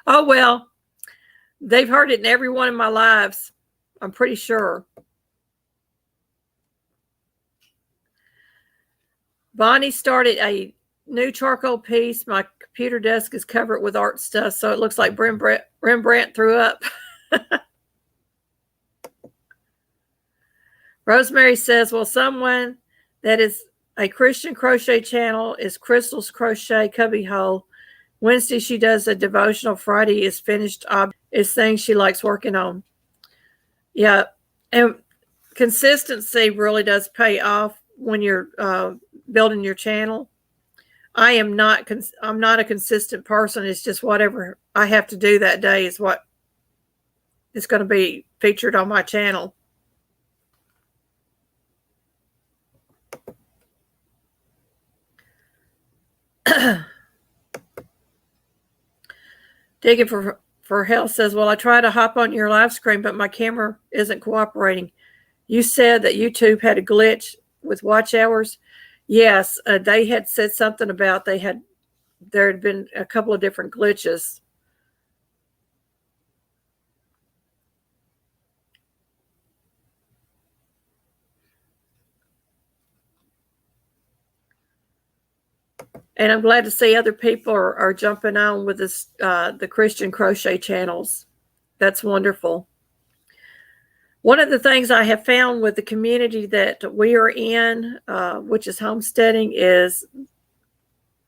Oh, well, they've heard it in every one of my lives, I'm pretty sure. Bonnie started a new charcoal piece. My computer desk is covered with art stuff, so it looks like Rembrandt threw up. Rosemary says, well, someone that is a Christian crochet channel is Crystal's Crochet Cubbyhole. Wednesday, she does a devotional. Friday is finished is things she likes working on. Yeah, and consistency really does pay off when you're building your channel. I'm not a consistent person. It's just whatever I have to do that day is what is going to be featured on my channel. Digging for Health says, well, I try to hop on your live screen, but my camera isn't cooperating. You said that YouTube had a glitch with watch hours. Yes, they had said something about there had been a couple of different glitches. And I'm glad to see other people are jumping on with this, the Christian crochet channels. That's wonderful. One of the things I have found with the community that we are in, which is homesteading, is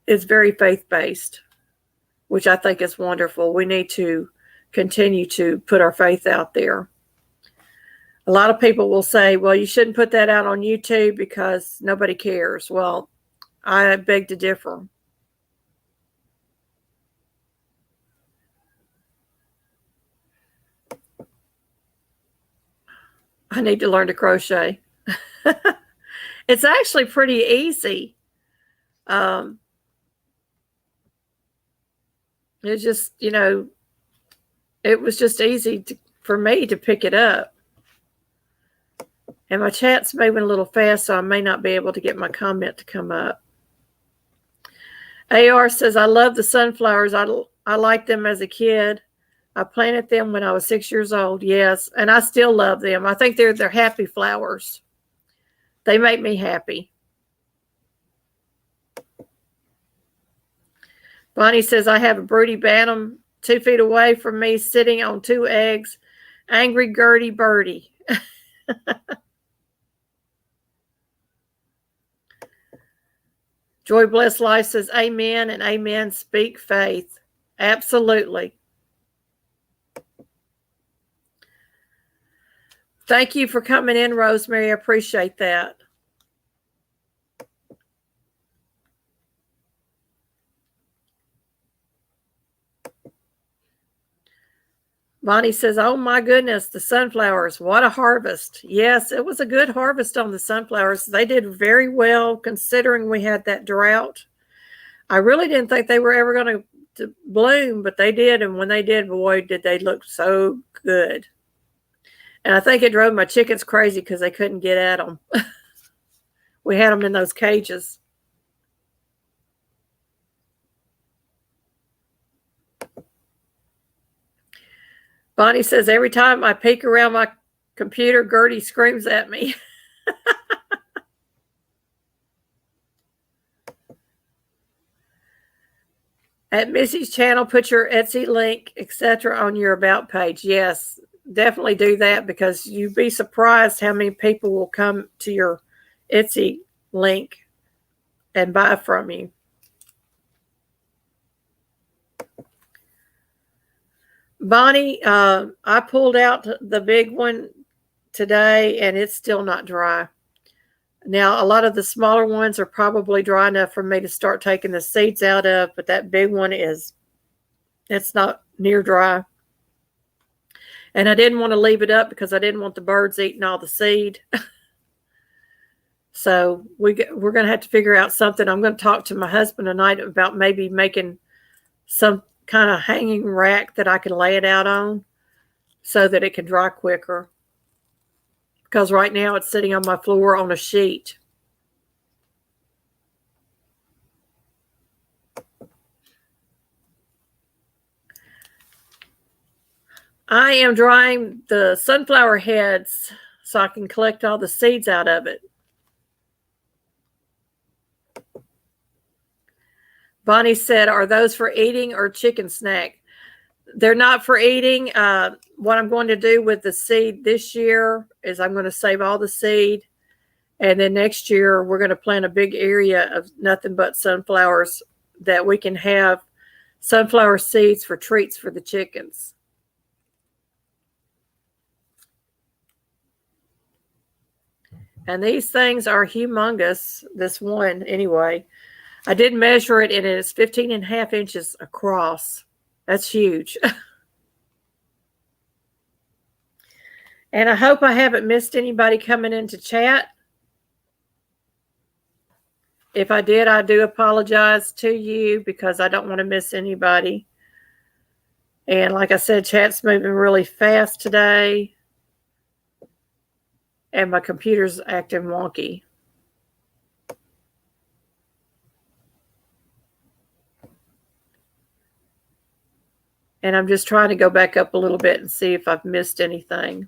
very faith-based, which I think is wonderful. We need to continue to put our faith out there. A lot of people will say, well, you shouldn't put that out on YouTube because nobody cares. Well, I beg to differ. I need to learn to crochet. It's actually pretty easy. It's just, it was just easy for me to pick it up. And my chat's moving a little fast, so I may not be able to get my comment to come up. AR says, I love the sunflowers. I liked them as a kid. I planted them when I was 6 years old. Yes, and I still love them. I think they're happy flowers. They make me happy. Bonnie says, I have a broody bantam 2 feet away from me sitting on 2 eggs. Angry Gertie Birdie. Joy Bless Life says, amen and amen. Speak faith. Absolutely. Thank you for coming in, Rosemary. I appreciate that. Bonnie says, oh my goodness, the sunflowers, what a harvest. Yes, it was a good harvest on the sunflowers. They did very well considering we had that drought. I really didn't think they were ever going to bloom, but they did. And when they did, boy, did they look so good. And I think it drove my chickens crazy because they couldn't get at them. We had them in those cages. Bonnie says, every time I peek around my computer, Gertie screams at me. At Missy's channel, put your Etsy link, etc. on your About page. Yes, definitely do that because you'd be surprised how many people will come to your Etsy link and buy from you. Bonnie, I pulled out the big one today and it's still not dry. Now, a lot of the smaller ones are probably dry enough for me to start taking the seeds out of, but that big one it's not near dry. And I didn't want to leave it up because I didn't want the birds eating all the seed. So we're going to have to figure out something. I'm going to talk to my husband tonight about maybe making some kind of hanging rack that I can lay it out on so that it can dry quicker. Because right now it's sitting on my floor on a sheet. I am drying the sunflower heads so I can collect all the seeds out of it. Bonnie said, are those for eating or chicken snack? They're not for eating. What I'm going to do with the seed this year is I'm going to save all the seed. And then next year, we're going to plant a big area of nothing but sunflowers that we can have sunflower seeds for treats for the chickens. And these things are humongous, this one anyway. I did measure it, and it is 15.5 inches across. That's huge. And I hope I haven't missed anybody coming into chat. If I did, I do apologize to you because I don't want to miss anybody. And like I said, chat's moving really fast today. And my computer's acting wonky. And I'm just trying to go back up a little bit and see if I've missed anything.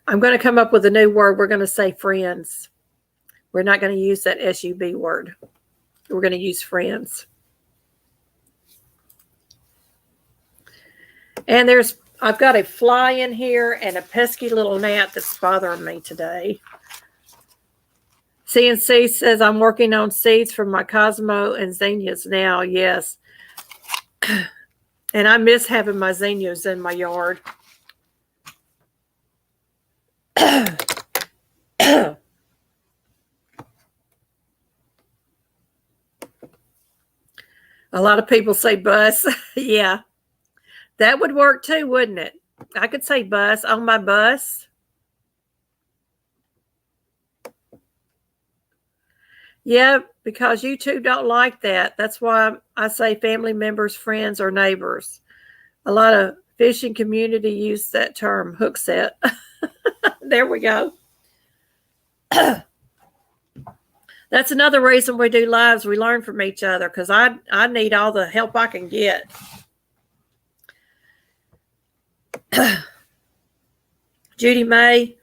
I'm going to come up with a new word. We're going to say friends. We're not going to use that SUB word. We're going to use friends. And I've got a fly in here and a pesky little gnat that's bothering me today. CNC says I'm working on seeds for my Cosmo and zinnias now. Yes. And I miss having my zinnias in my yard. A lot of people say bus. Yeah. That would work too, wouldn't it? I could say bus on my bus. Yeah, because you two don't like that. That's why I say family members, friends, or neighbors. A lot of fishing community use that term, hook set. There we go. That's another reason we do lives. We learn from each other because I need all the help I can get. Judy May,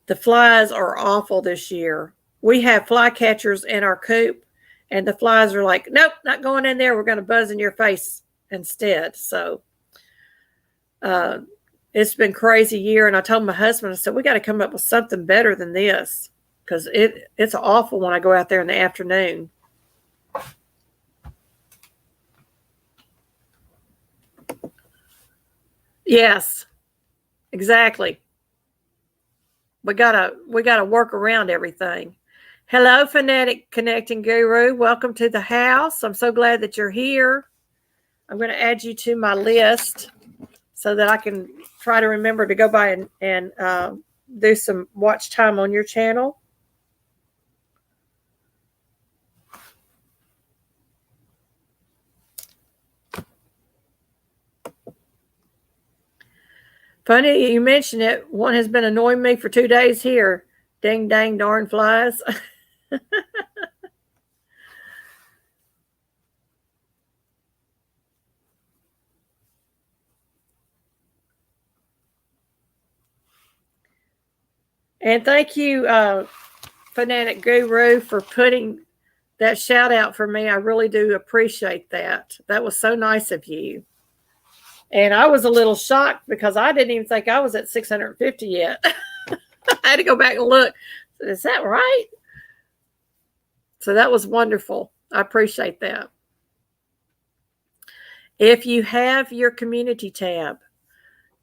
the flies are awful this year. We have fly catchers in our coop, and the flies are like, nope, not going in there. We're going to buzz in your face instead. So it's been a crazy year. And I told my husband, I said, we got to come up with something better than this because it's awful when I go out there in the afternoon. Yes, exactly. We gotta work around everything. Hello, Phonetic Connecting Guru. Welcome to the house. I'm so glad that you're here. I'm going to add you to my list so that I can try to remember to go by and do some watch time on your channel. Funny you mentioned it. One has been annoying me for 2 days here. Ding, dang, darn flies. And thank you, Fanatic Guru, for putting that shout out for me. I really do appreciate that. That was so nice of you. And I was a little shocked because I didn't even think I was at 650 yet. I had to go back and look. Is that right? So that was wonderful. I appreciate that. If you have your community tab,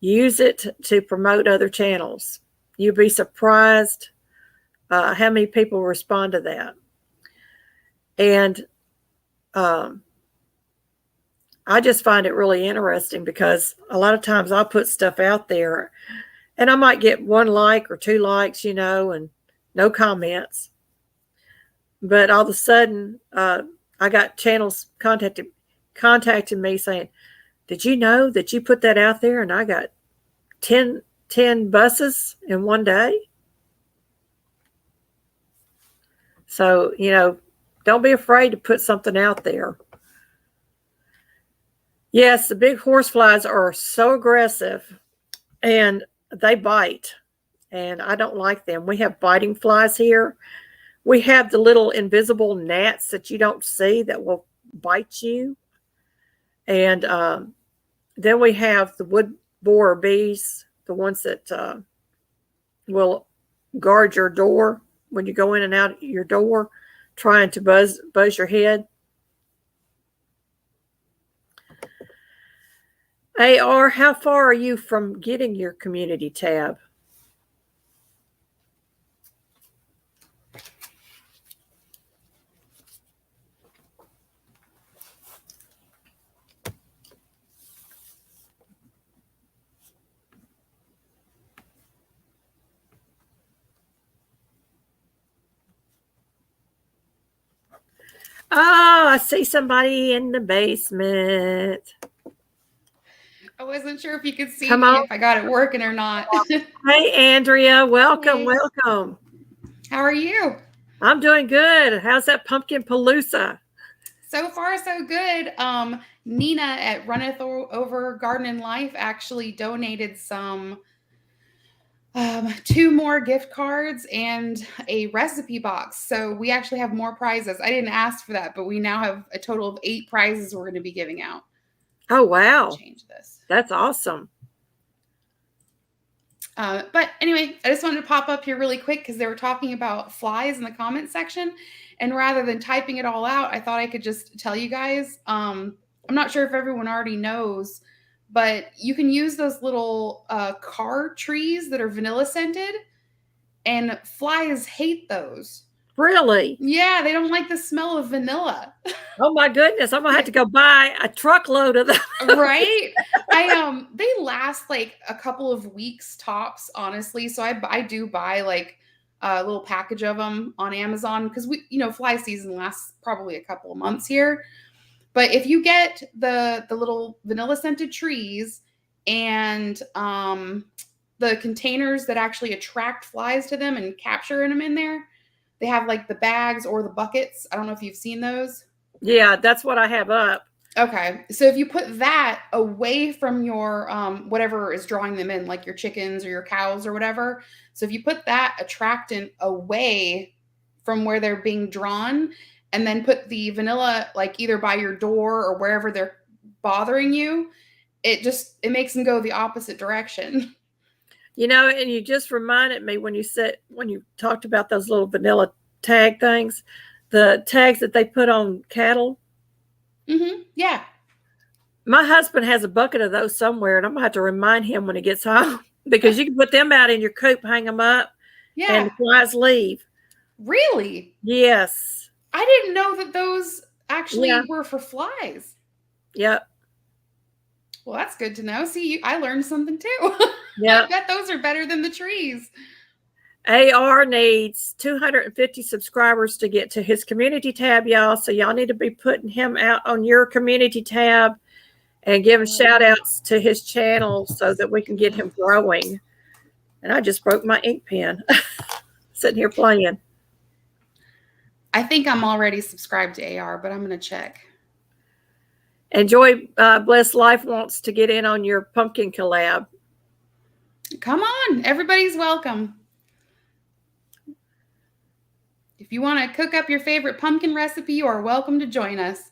use it to promote other channels. You'd be surprised how many people respond to that. And I just find it really interesting because a lot of times I'll put stuff out there and I might get 1 like or 2 likes, and no comments. But all of a sudden, I got channels contacting me saying, did you know that you put that out there and I got 10 buses in one day? So, don't be afraid to put something out there. Yes, the big horseflies are so aggressive and they bite, and I don't like them. We have biting flies here. We have the little invisible gnats that you don't see that will bite you. And then we have the wood borer bees, the ones that will guard your door when you go in and out your door, trying to buzz your head. AR, how far are you from getting your community tab? Oh, I see somebody in the basement. I wasn't sure if you could see Come me, on. if I got it working or not. Hey, Andrea, welcome, Hey. welcome. How are you? I'm doing good. How's that pumpkin palooza? So far, so good. Nina at Runneth Over Garden and Life actually donated some 2 more gift cards and a recipe box. So we actually have more prizes. I didn't ask for that, but we now have a total of 8 prizes we're going to be giving out. Oh, wow. Change this. That's awesome. But anyway, I just wanted to pop up here really quick because they were talking about flies in the comments section. And rather than typing it all out, I thought I could just tell you guys. I'm not sure if everyone already knows, but you can use those little car trees that are vanilla scented, and flies hate those. Really? Yeah, they don't like the smell of vanilla. Oh my goodness. I'm going to have to go buy a truckload of them. Right? They last like a couple of weeks tops, honestly. So I do buy like a little package of them on Amazon because fly season lasts probably a couple of months here. But if you get the little vanilla scented trees and the containers that actually attract flies to them and capture them in there, they have like the bags or the buckets. I don't know if you've seen those. Yeah, that's what I have up. Okay. So if you put that away from your whatever is drawing them in, like your chickens or your cows or whatever. So if you put that attractant away from where they're being drawn, and then put the vanilla like either by your door or wherever they're bothering you, it makes them go the opposite direction. And you just reminded me when you talked about those little vanilla tag things, the tags that they put on cattle. Mm-hmm. Yeah. My husband has a bucket of those somewhere, and I'm going to have to remind him when he gets home because you can put them out in your coop, hang them up, and the flies leave. Really? Yes. I didn't know that those actually were for flies. Yep. Well, that's good to know. See, I learned something too. Yeah. I bet those are better than the trees. AR needs 250 subscribers to get to his community tab, y'all. So y'all need to be putting him out on your community tab and giving shout outs to his channel so that we can get him growing. And I just broke my ink pen sitting here playing. I think I'm already subscribed to AR, but I'm going to check. And Joy Blessed Life wants to get in on your pumpkin collab. Come on. Everybody's welcome. If you want to cook up your favorite pumpkin recipe, you are welcome to join us.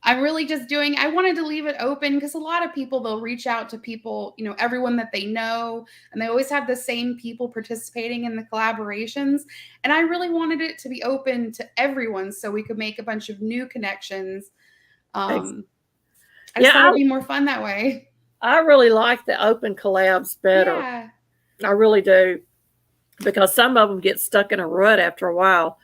I'm really just I wanted to leave it open because a lot of people, they'll reach out to people, everyone that they know, and they always have the same people participating in the collaborations. And I really wanted it to be open to everyone so we could make a bunch of new connections. I just thought it'd be more fun that way. I really like the open collabs better. Yeah. I really do. Because some of them get stuck in a rut after a while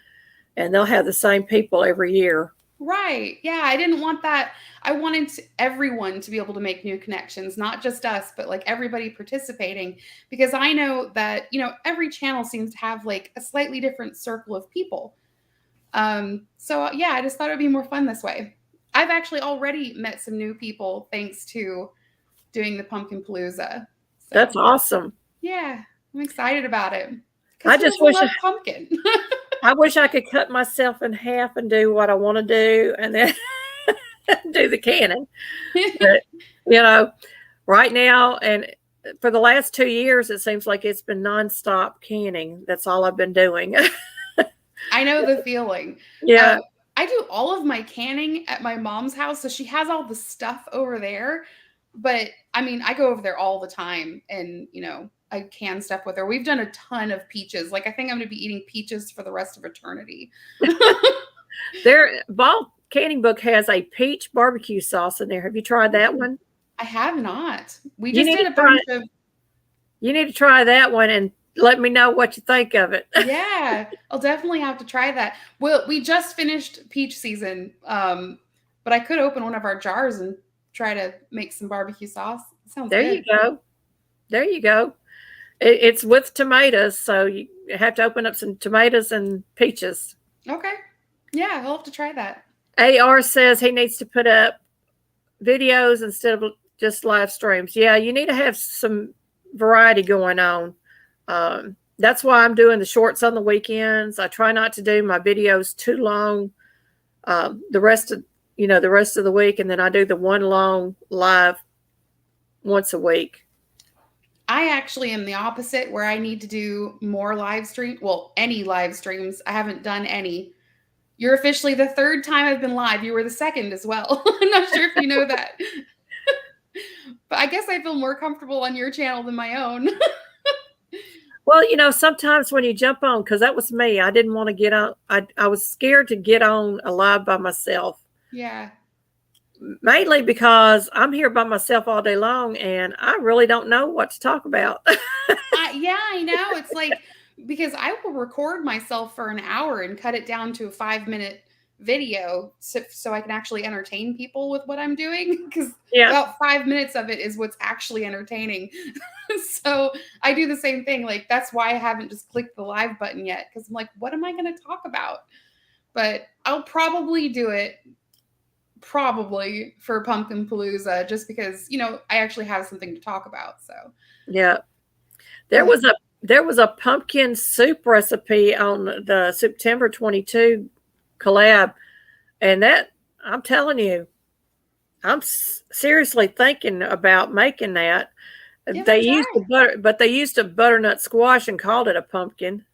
and they'll have the same people every year. Right. Yeah. I didn't want that. I wanted everyone to be able to make new connections, not just us, but like everybody participating, because I know that, every channel seems to have like a slightly different circle of people. So yeah, I just thought it would be more fun this way. I've actually already met some new people thanks to doing the Pumpkin Palooza. So, that's awesome. Yeah. I'm excited about it. I just wish pumpkin. I wish I could cut myself in half and do what I want to do and then do the canning. But, right now and for the last 2 years, it seems like it's been nonstop canning. That's all I've been doing. I know the feeling. Yeah. I do all of my canning at my mom's house. So she has all the stuff over there. But I mean, I go over there all the time and, I can stuff with her. We've done a ton of peaches. Like, I think I'm going to be eating peaches for the rest of eternity. Ball Canning Book has a peach barbecue sauce in there. Have you tried that one? I have not. We just did a bunch of. You need to try that one and let me know what you think of it. Yeah, I'll definitely have to try that. Well, we just finished peach season, but I could open one of our jars and try to make some barbecue sauce. Sounds there good. There you go. It's with tomatoes, so you have to open up some tomatoes and peaches. Okay. Yeah, I'll have to try that. AR says he needs to put up videos instead of just live streams. Yeah, you need to have some variety going on. That's why I'm doing the shorts on the weekends. I try not to do my videos too long. The rest of the week, and then I do the one long live once a week. I actually am the opposite, where I need to do more live stream. Well, any live streams. I haven't done any. You're officially the third time I've been live. You were the second as well. I'm not sure if you know that. But I guess I feel more comfortable on your channel than my own. Well, sometimes when you jump on, because that was me, I didn't want to get on. I was scared to get on a live by myself. Yeah. Mainly because I'm here by myself all day long and I really don't know what to talk about. Yeah, I know. It's like, because I will record myself for an hour and cut it down to a 5-minute video so I can actually entertain people with what I'm doing. Because about 5 minutes of it is what's actually entertaining. So I do the same thing. Like, that's why I haven't just clicked the live button yet. Because I'm like, what am I going to talk about? But I'll probably do it. Probably for Pumpkin Palooza, just because I actually have something to talk about. So yeah, there was a pumpkin soup recipe on the September 22 collab, and that, I'm telling you, I'm seriously thinking about making that. They used a butternut squash and called it a pumpkin.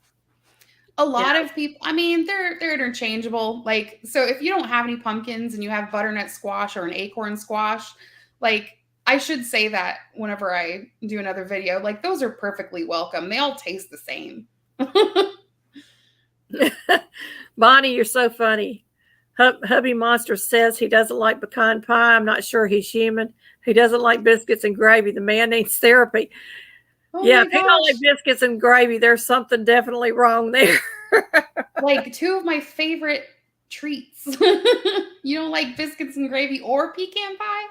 A lot of people, I mean, they're interchangeable. Like, so if you don't have any pumpkins and you have butternut squash or an acorn squash, like, I should say that whenever I do another video, like, those are perfectly welcome. They all taste the same. Bonnie, you're so funny. Hubby Monster says he doesn't like pecan pie. I'm not sure he's human. He doesn't like biscuits and gravy. The man needs therapy. Oh yeah, if you don't like biscuits and gravy, there's something definitely wrong there. Like, two of my favorite treats. You don't like biscuits and gravy or pecan pie?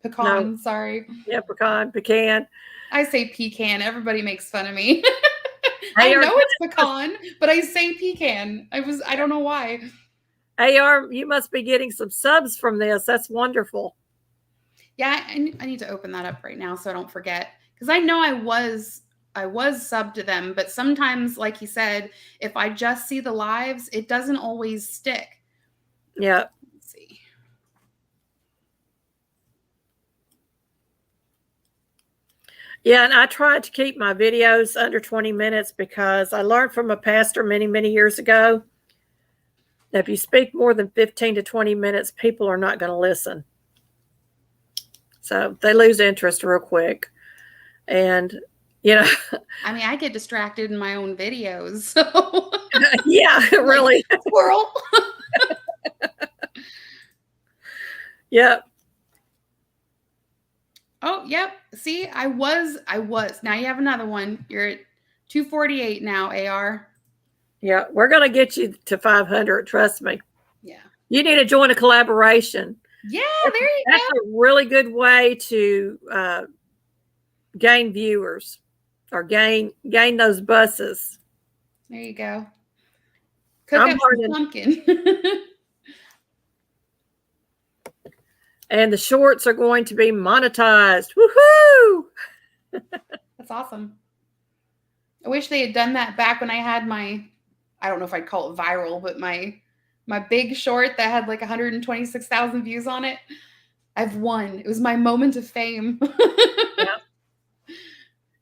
Pecan, no. Sorry. Yeah, pecan. I say pecan. Everybody makes fun of me. I know it's pecan, but I say pecan. I don't know why. AR, you must be getting some subs from this. That's wonderful. Yeah, I need to open that up right now so I don't forget. Because I know I was subbed to them, but sometimes, like he said, if I just see the lives, it doesn't always stick. Yeah. Let's see. Yeah, and I try to keep my videos under 20 minutes because I learned from a pastor many, many years ago that if you speak more than 15 to 20 minutes, people are not going to listen. So they lose interest real quick. And, I mean, I get distracted in my own videos. So. Yeah, really. Squirrel. Yep. Oh, yep. See, I was. Now you have another one. You're at 248 now, AR. Yeah, we're going to get you to 500. Trust me. Yeah. You need to join a collaboration. Yeah, there you go. That's a really good way to gain viewers or gain those buses. There you go. Cook up some pumpkin. And the shorts are going to be monetized. Woohoo! That's awesome. I wish they had done that back when I had my, I don't know if I'd call it viral, but my big short that had like 126,000 views on it. I've won. It was my moment of fame. Yeah.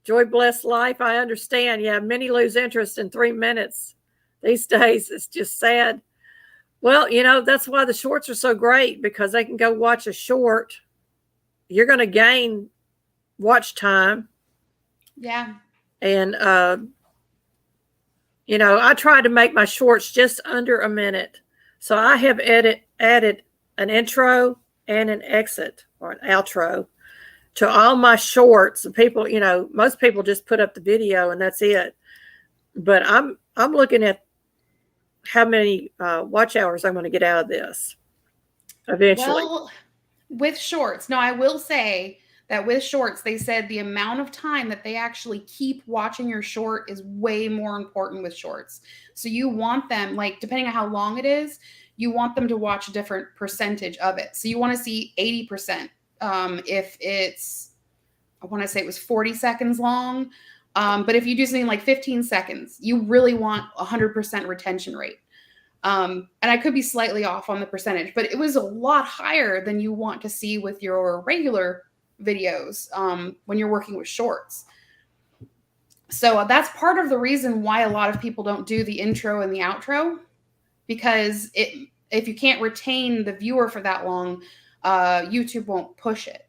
Joy blessed life. I understand. Yeah, many lose interest in 3 minutes these days. It's just sad. Well, that's why the shorts are so great, because they can go watch a short. You're going to gain watch time. Yeah. And, I try to make my shorts just under a minute. So I have added an intro and an exit or an outro to all my shorts. And people, most people just put up the video and that's it. But I'm looking at how many watch hours I'm going to get out of this eventually. Well, with shorts, no, I will say that with shorts, they said the amount of time that they actually keep watching your short is way more important with shorts. So you want them, like, depending on how long it is, you want them to watch a different percentage of it. So you want to see 80%. If it's, I want to say it was 40 seconds long. But if you do something like 15 seconds, you really want 100% retention rate. And I could be slightly off on the percentage, but it was a lot higher than you want to see with your regular videos when you're working with shorts. So that's part of the reason why a lot of people don't do the intro and the outro, because if you can't retain the viewer for that long, YouTube won't push it.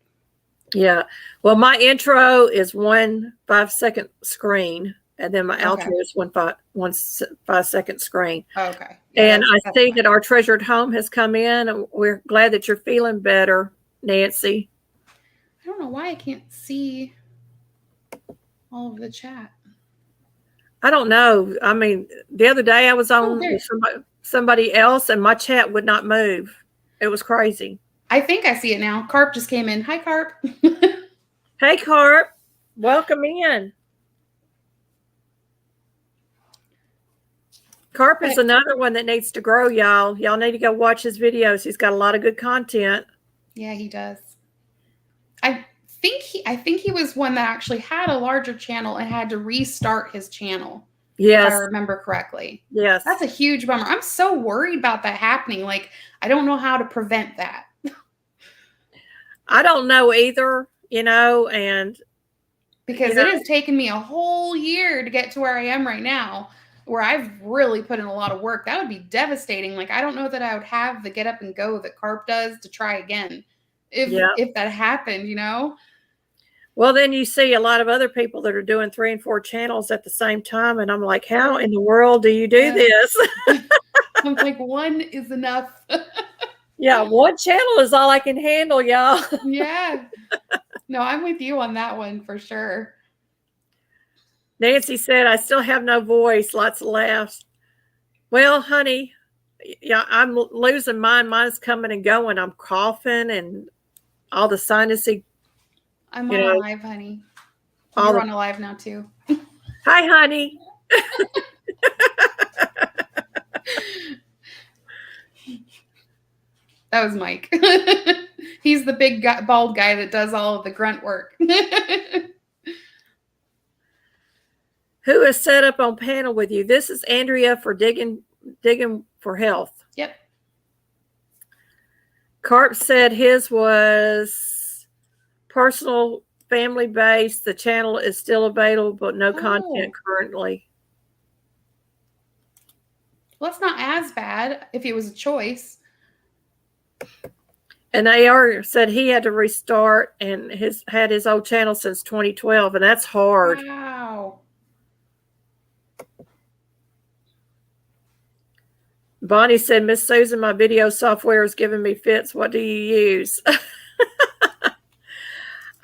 Yeah. Well, my intro is 1 5-second screen, and then my outro is 1 5-second screen. Okay. Yeah, and I see that our treasured home has come in. We're glad that you're feeling better, Nancy. I don't know why I can't see all of the chat. I don't know. I mean, the other day I was on with somebody else and my chat would not move. It was crazy. I think I see it now. Carp just came in. Hi, Carp. Hey, Carp. Welcome in. Carp is another one that needs to grow, y'all. Y'all need to go watch his videos. He's got a lot of good content. Yeah, he does. I think he was one that actually had a larger channel and had to restart his channel. Yes. If I remember correctly. Yes. That's a huge bummer. I'm so worried about that happening. Like, I don't know how to prevent that. I don't know either, and because it has taken me a whole year to get to where I am right now, where I've really put in a lot of work. That would be devastating. Like, I don't know that I would have the get up and go that Carp does to try again if that happened, Well, then you see a lot of other people that are doing 3 and 4 channels at the same time. And I'm like, how in the world do you do this? I'm like, one is enough. Yeah, 1 channel is all I can handle, y'all. Yeah. No, I'm with you on that one for sure. Nancy said, I still have no voice. Lots of laughs. Well, honey, yeah, I'm losing mine. Mine's coming and going. I'm coughing and all the sinusy. I'm on live, honey. You're on a live now too. Hi, honey. That was Mike. He's the big bald guy that does all of the grunt work. Who is set up on panel with you? This is Andrea for digging for health. Yep. Carp said his was personal, family based. The channel is still available, but no content currently. Well, that's not as bad if it was a choice. And AR said he had to restart and had his old channel since 2012, and that's hard. Wow. Bonnie said, Miss Susan, my video software is giving me fits. What do you use?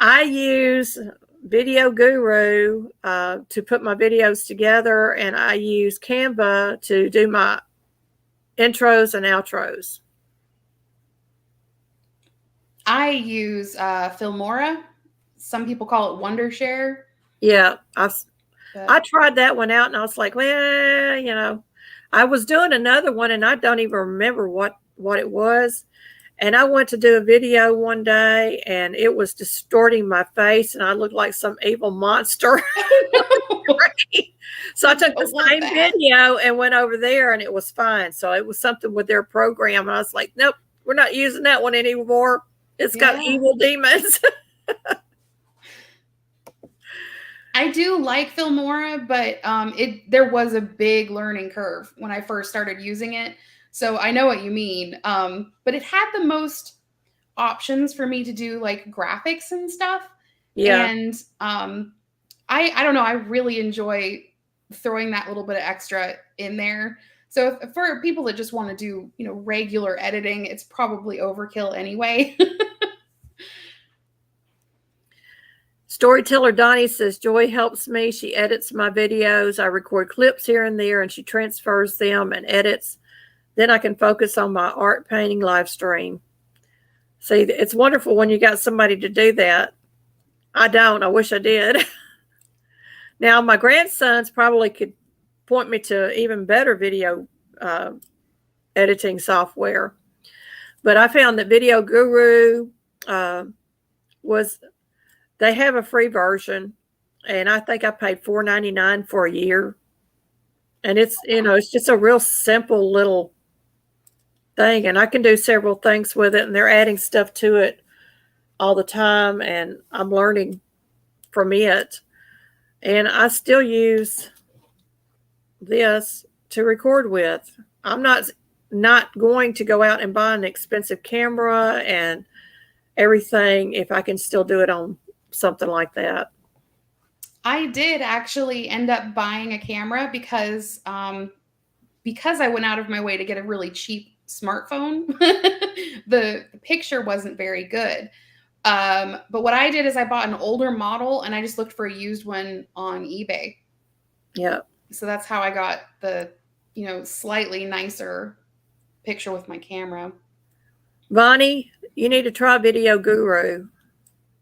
I use Video Guru to put my videos together, and I use Canva to do my intros and outros. I use Filmora. Some people call it Wondershare. Yeah, I tried that one out, and I was like, well, you know, I was doing another one, and I don't even remember what it was. And I went to do a video one day, and it was distorting my face, and I looked like some evil monster. So I took the same video and went over there, and it was fine. So it was something with their program, and I was like, nope, we're not using that one anymore. It's got evil demons. I do like Filmora, but there was a big learning curve when I first started using it. So I know what you mean. But it had the most options for me to do like graphics and stuff. Yeah. And I don't know, I really enjoy throwing that little bit of extra in there. So for people that just want to do, you know, regular editing, it's probably overkill anyway. Storyteller Donnie says, Joy helps me. She edits my videos. I record clips here and there, and she transfers them and edits. Then I can focus on my art painting live stream. See, it's wonderful when you got somebody to do that. I don't. I wish I did. Now, my grandsons probably could point me to even better video editing software. But I found that Video Guru they have a free version, and I think I paid $4.99 for a year. And it's, you know, it's just a real simple little thing, and I can do several things with it, and they're adding stuff to it all the time, and I'm learning from it. And I still use this to record with. I'm not going to go out and buy an expensive camera and everything if I can still do it on something like that. I did actually end up buying a camera because I went out of my way to get a really cheap smartphone. The picture wasn't very good. But what I did is I bought an older model, and I just looked for a used one on eBay. Yeah. So that's how I got the, you know, slightly nicer picture with my camera. Bonnie, you need to try Video Guru.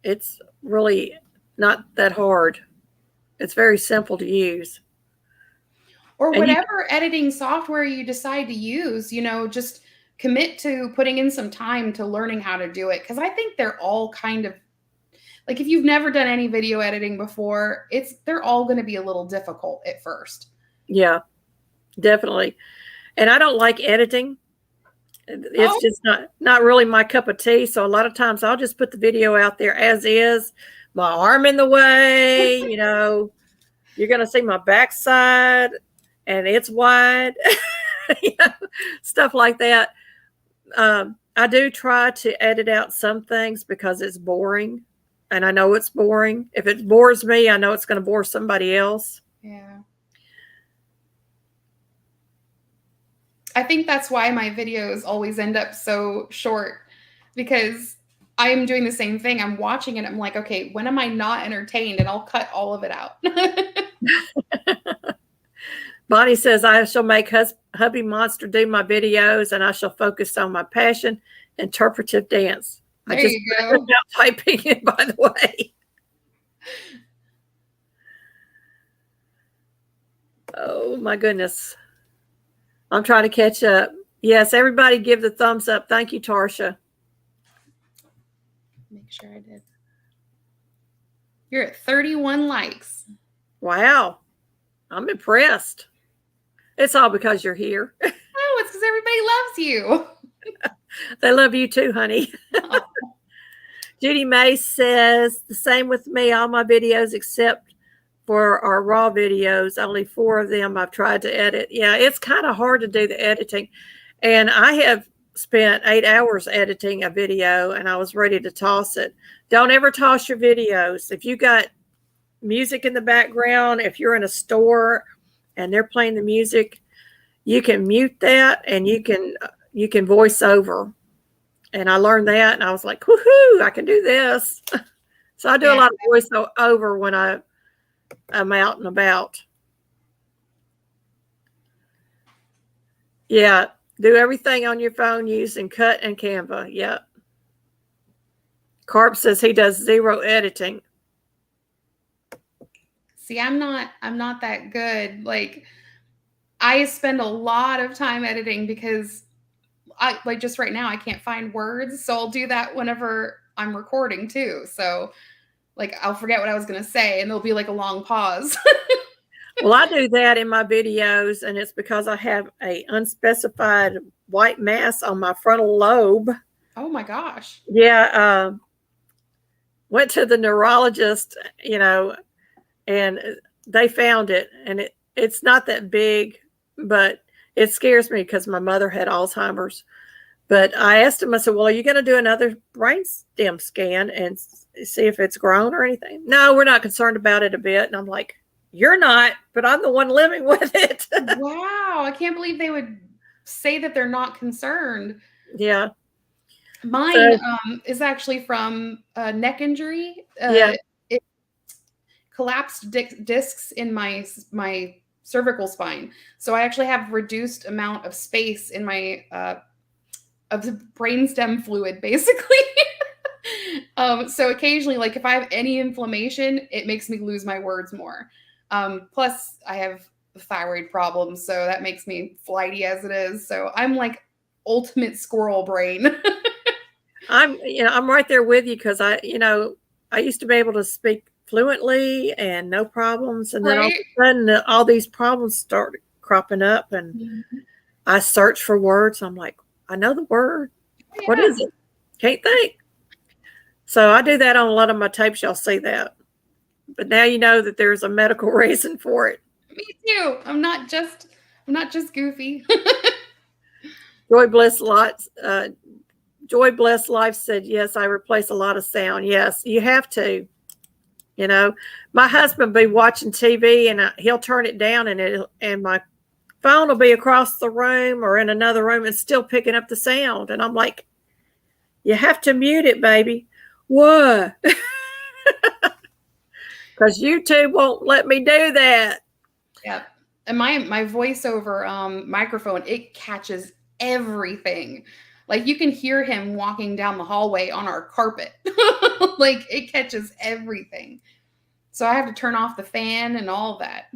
It's really not that hard. It's very simple to use. Or whatever editing software you decide to use, you know, just commit to putting in some time to learning how to do it. Because I think they're all kind of, like, if you've never done any video editing before, they're all going to be a little difficult at first. Yeah, definitely. And I don't like editing. It's just not really my cup of tea. So a lot of times I'll just put the video out there as is, my arm in the way, you know, you're going to see my backside and it's wide, you know, stuff like that. I do try to edit out some things because it's boring, and I know it's boring. If it bores me, I know it's going to bore somebody else. Yeah. I think that's why my videos always end up so short, because I'm doing the same thing. I'm watching it. I'm like, okay, when am I not entertained? And I'll cut all of it out. Bonnie says, I shall make Hubby Monster do my videos, and I shall focus on my passion, interpretive dance. There you go. Typing it, by the way. Oh, my goodness. I'm trying to catch up. Yes, everybody give the thumbs up. Thank you, Tarsha. Make sure I did. You're at 31 likes. Wow. I'm impressed. It's all because you're here. Oh, it's because everybody loves you. They love you too, honey. Oh. Judy May says, the same with me. All my videos except for our raw videos, only 4 of them I've tried to edit. Yeah, it's kind of hard to do the editing. And I have spent 8 hours editing a video, and I was ready to toss it. Don't ever toss your videos. If you got music in the background, if you're in a store and they're playing the music, you can mute that, and you can voice over. And I learned that, and I was like, woohoo, I can do this. So I do a lot of voiceover when I'm out and about. Yeah, do everything on your phone using Cut and Canva. Yeah. Carp says he does 0 editing. See, I'm not that good. Like, I spend a lot of time editing because just right now I can't find words. So I'll do that whenever I'm recording too. So like I'll forget what I was going to say and there'll be like a long pause. Well, I do that in my videos, and it's because I have a unspecified white mass on my frontal lobe. Oh my gosh. Yeah. Went to the neurologist, and they found it, and it's not that big, but it scares me because my mother had Alzheimer's. But I asked him, I said, well, are you going to do another brainstem scan and see if it's grown or anything? No, we're not concerned about it a bit. And I'm like, you're not, but I'm the one living with it. Wow. I can't believe they would say that they're not concerned. Yeah. Mine is actually from a neck injury. Yeah. It collapsed discs in my cervical spine. So I actually have reduced amount of space in my of the brainstem fluid, basically. So occasionally, like if I have any inflammation, it makes me lose my words more. Plus I have thyroid problems, so that makes me flighty as it is. So I'm like ultimate squirrel brain. I'm right there with you because I used to be able to speak fluently and no problems, and then all of a sudden all these problems started cropping up, and I search for words. I'm like, I know the word. Yeah. What is it? Can't think. So I do that on a lot of my tapes. Y'all see that. But now you know that there's a medical reason for it. Me too. I'm not just goofy. Joy Bless Life said, yes, I replace a lot of sound. Yes, you have to. My husband be watching TV and he'll turn it down and my phone will be across the room or in another room and still picking up the sound. And I'm like, you have to mute it, baby. What? Because YouTube won't let me do that. Yeah. And my voiceover microphone, it catches everything. Like you can hear him walking down the hallway on our carpet. Like it catches everything. So I have to turn off the fan and all of that.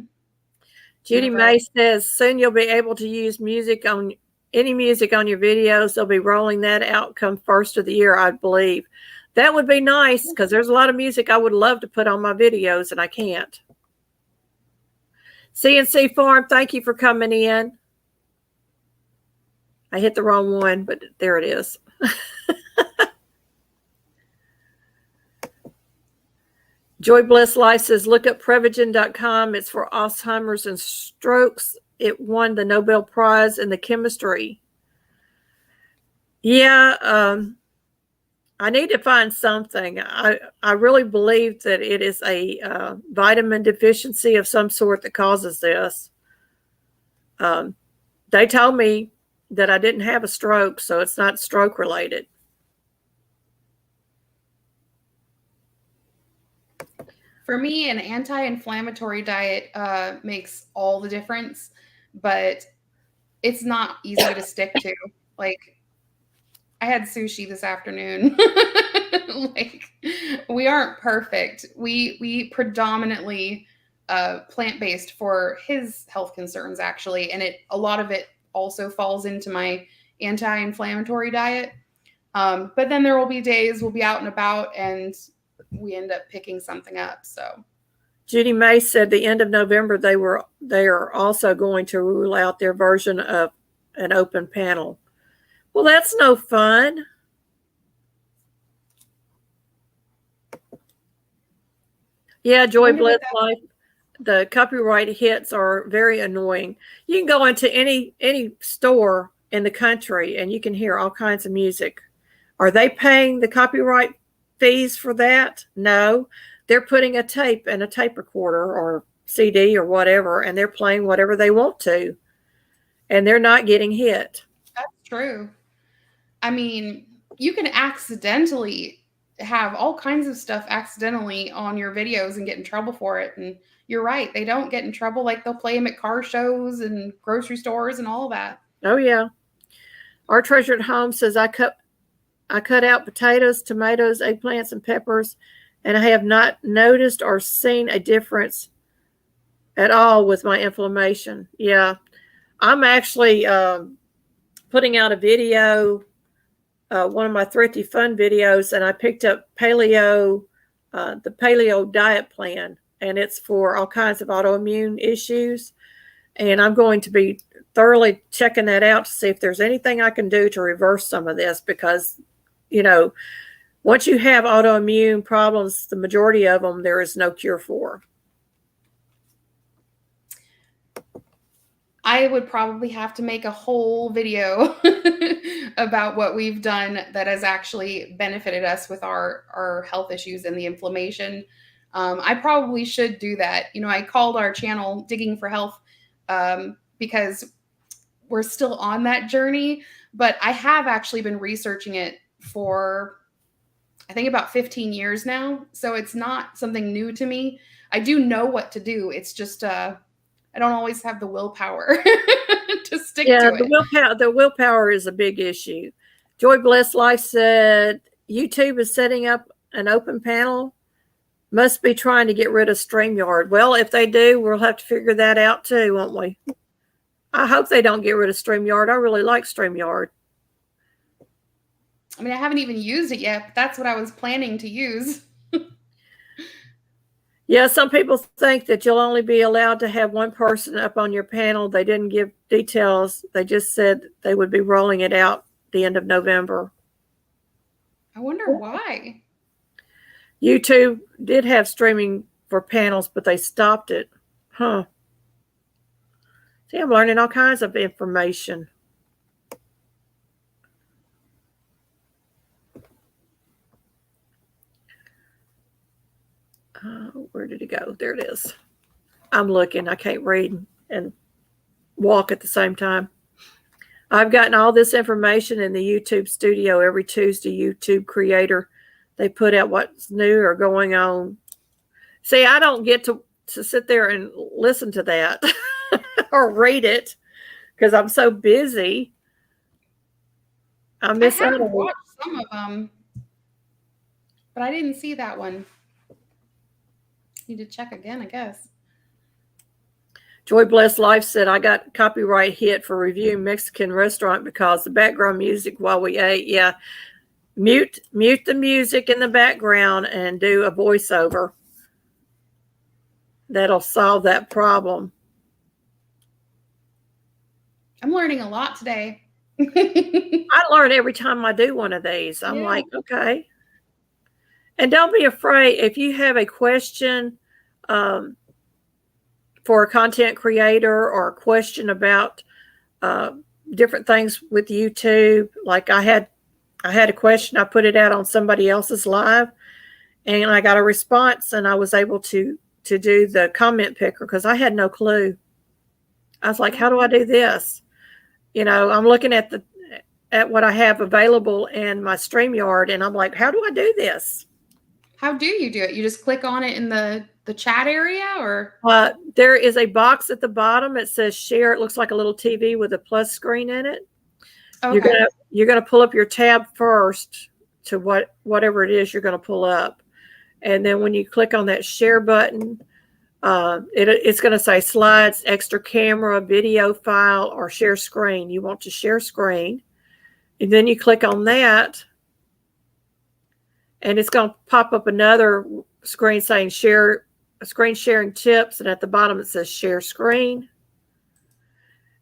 Judy May says, soon you'll be able to use any music on your videos. They'll be rolling that out come first of the year, I believe. That would be nice because there's a lot of music I would love to put on my videos and I can't. CNC Farm, thank you for coming in. I hit the wrong one, but there it is. Joy Bless Life says, look up Prevagen.com. It's for Alzheimer's and strokes. It won the Nobel Prize in the chemistry. Yeah, I need to find something. I really believe that it is a vitamin deficiency of some sort that causes this. They told me that I didn't have a stroke, so it's not stroke related. For me, an anti-inflammatory diet makes all the difference, but it's not easy to stick to. Like, I had sushi this afternoon. Like, we aren't perfect. We predominantly plant-based for his health concerns, actually, and a lot of it also falls into my anti-inflammatory diet. But then there will be days we'll be out and about and we end up picking something up. So Judy May said the end of November they are also going to rule out their version of an open panel. Well, that's no fun. Yeah, Joy Bless Life. The copyright hits are very annoying. You can go into any store in the country and you can hear all kinds of music. Are they paying the copyright fees for that? No, they're putting a tape in a tape recorder or CD or whatever, and they're playing whatever they want to, and they're not getting hit. That's true. I mean, you can accidentally have all kinds of stuff accidentally on your videos and get in trouble for it. And you're right, they don't get in trouble. Like they'll play them at car shows and grocery stores and all of that. Oh yeah. Our Treasure at Home says I cut out potatoes, tomatoes, eggplants, and peppers, and I have not noticed or seen a difference at all with my inflammation. Yeah. I'm actually putting out a video, one of my Thrifty Fun videos, and I picked up the Paleo Diet Plan, and it's for all kinds of autoimmune issues. And I'm going to be thoroughly checking that out to see if there's anything I can do to reverse some of this, because, once you have autoimmune problems, the majority of them, there is no cure for. I would probably have to make a whole video about what we've done that has actually benefited us with our health issues and the inflammation. I probably should do that. I called our channel Digging for Health because we're still on that journey, but I have actually been researching it for, I think, about 15 years now. So it's not something new to me. I do know what to do. It's just, I don't always have the willpower to stick to it. The willpower is a big issue. Joy Blessed Life said, YouTube is setting up an open panel. Must be trying to get rid of StreamYard. Well, if they do, we'll have to figure that out too, won't we? I hope they don't get rid of StreamYard. I really like StreamYard. I mean, I haven't even used it yet, but that's what I was planning to use. Yeah, some people think that you'll only be allowed to have one person up on your panel. They didn't give details. They just said they would be rolling it out the end of November. I wonder why. YouTube did have streaming for panels, but they stopped it. Huh. See, I'm learning all kinds of information. Where did it go? There it is. I'm looking. I can't read and walk at the same time. I've gotten all this information in the YouTube studio every Tuesday. YouTube Creator, they put out what's new or going on. See, I don't get to sit there and listen to that or read it because I'm so busy. I miss out on it. Watched some of them, but I didn't see that one. Need to check again, I guess. Joy Blessed Life said, I got copyright hit for reviewing Mexican restaurant because the background music while we ate. Yeah. Mute the music in the background and do a voiceover. That'll solve that problem. I'm learning a lot today. I learn every time I do one of these. I'm like, okay. And don't be afraid if you have a question for a content creator or a question about different things with YouTube. Like I had a question, I put it out on somebody else's live, and I got a response, and I was able to do the comment picker because I had no clue. I was like, how do I do this? I'm looking at what I have available in my StreamYard, and I'm like, how do I do this? How do you do it? You just click on it in the chat area, or? There is a box at the bottom. It says share. It looks like a little TV with a plus screen in it. Okay. You're gonna pull up your tab first to whatever it is you're gonna pull up, and then when you click on that share button, it's gonna say slides, extra camera, video file, or share screen. You want to share screen, and then you click on that. And it's going to pop up another screen saying screen sharing tips. And at the bottom, it says share screen.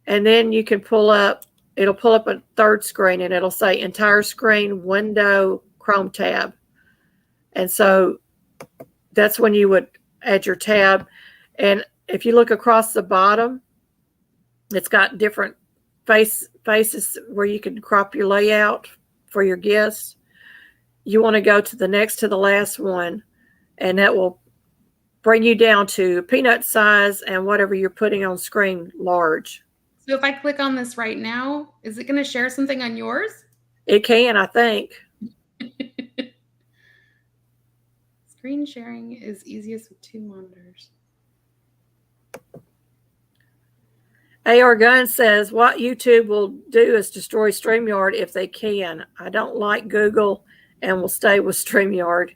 And then you can it'll pull up a third screen, and it'll say entire screen, window, Chrome tab. And so that's when you would add your tab. And if you look across the bottom, it's got different faces where you can crop your layout for your guests. You want to go to the next to the last one, and that will bring you down to peanut size and whatever you're putting on screen large. So if I click on this right now, is it going to share something on yours? It can, I think. Screen sharing is easiest with 2 monitors. AR Gun says, what YouTube will do is destroy StreamYard if they can. I don't like Google and will stay with StreamYard.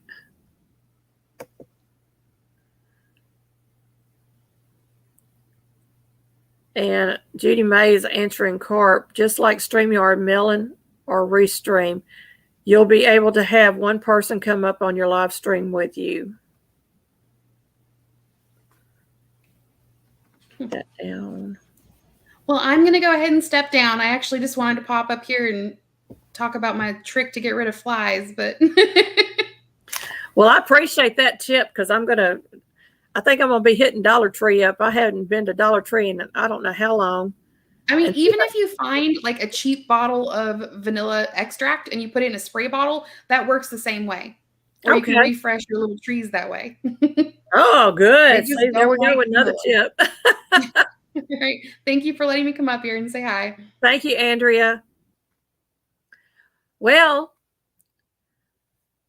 And Judy May is answering Carp, just like StreamYard, Melon, or Restream. You'll be able to have one person come up on your live stream with you. Put that down. Well, I'm going to go ahead and step down. I actually just wanted to pop up here and talk about my trick to get rid of flies, but well, I appreciate that tip because I think I'm going to be hitting Dollar Tree up. I hadn't been to Dollar Tree in I don't know how long. I mean, even if you find like a cheap bottle of vanilla extract and you put it in a spray bottle, that works the same way. Or you can refresh your little trees that way. Oh, good. See, there we go with another tip. Right. Thank you for letting me come up here and say hi. Thank you, Andrea. Well,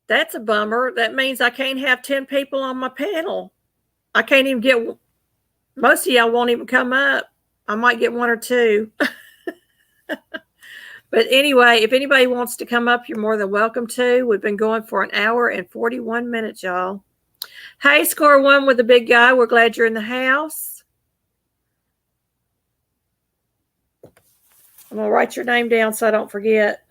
that's a bummer. That means I can't have 10 people on my panel. I can't even get, most of y'all won't even come up. I might get 1 or 2. But anyway, if anybody wants to come up, you're more than welcome to. We've been going for 1 hour and 41 minutes, y'all. Hey, Score One with the big guy. We're glad you're in the house. I'm going to write your name down so I don't forget.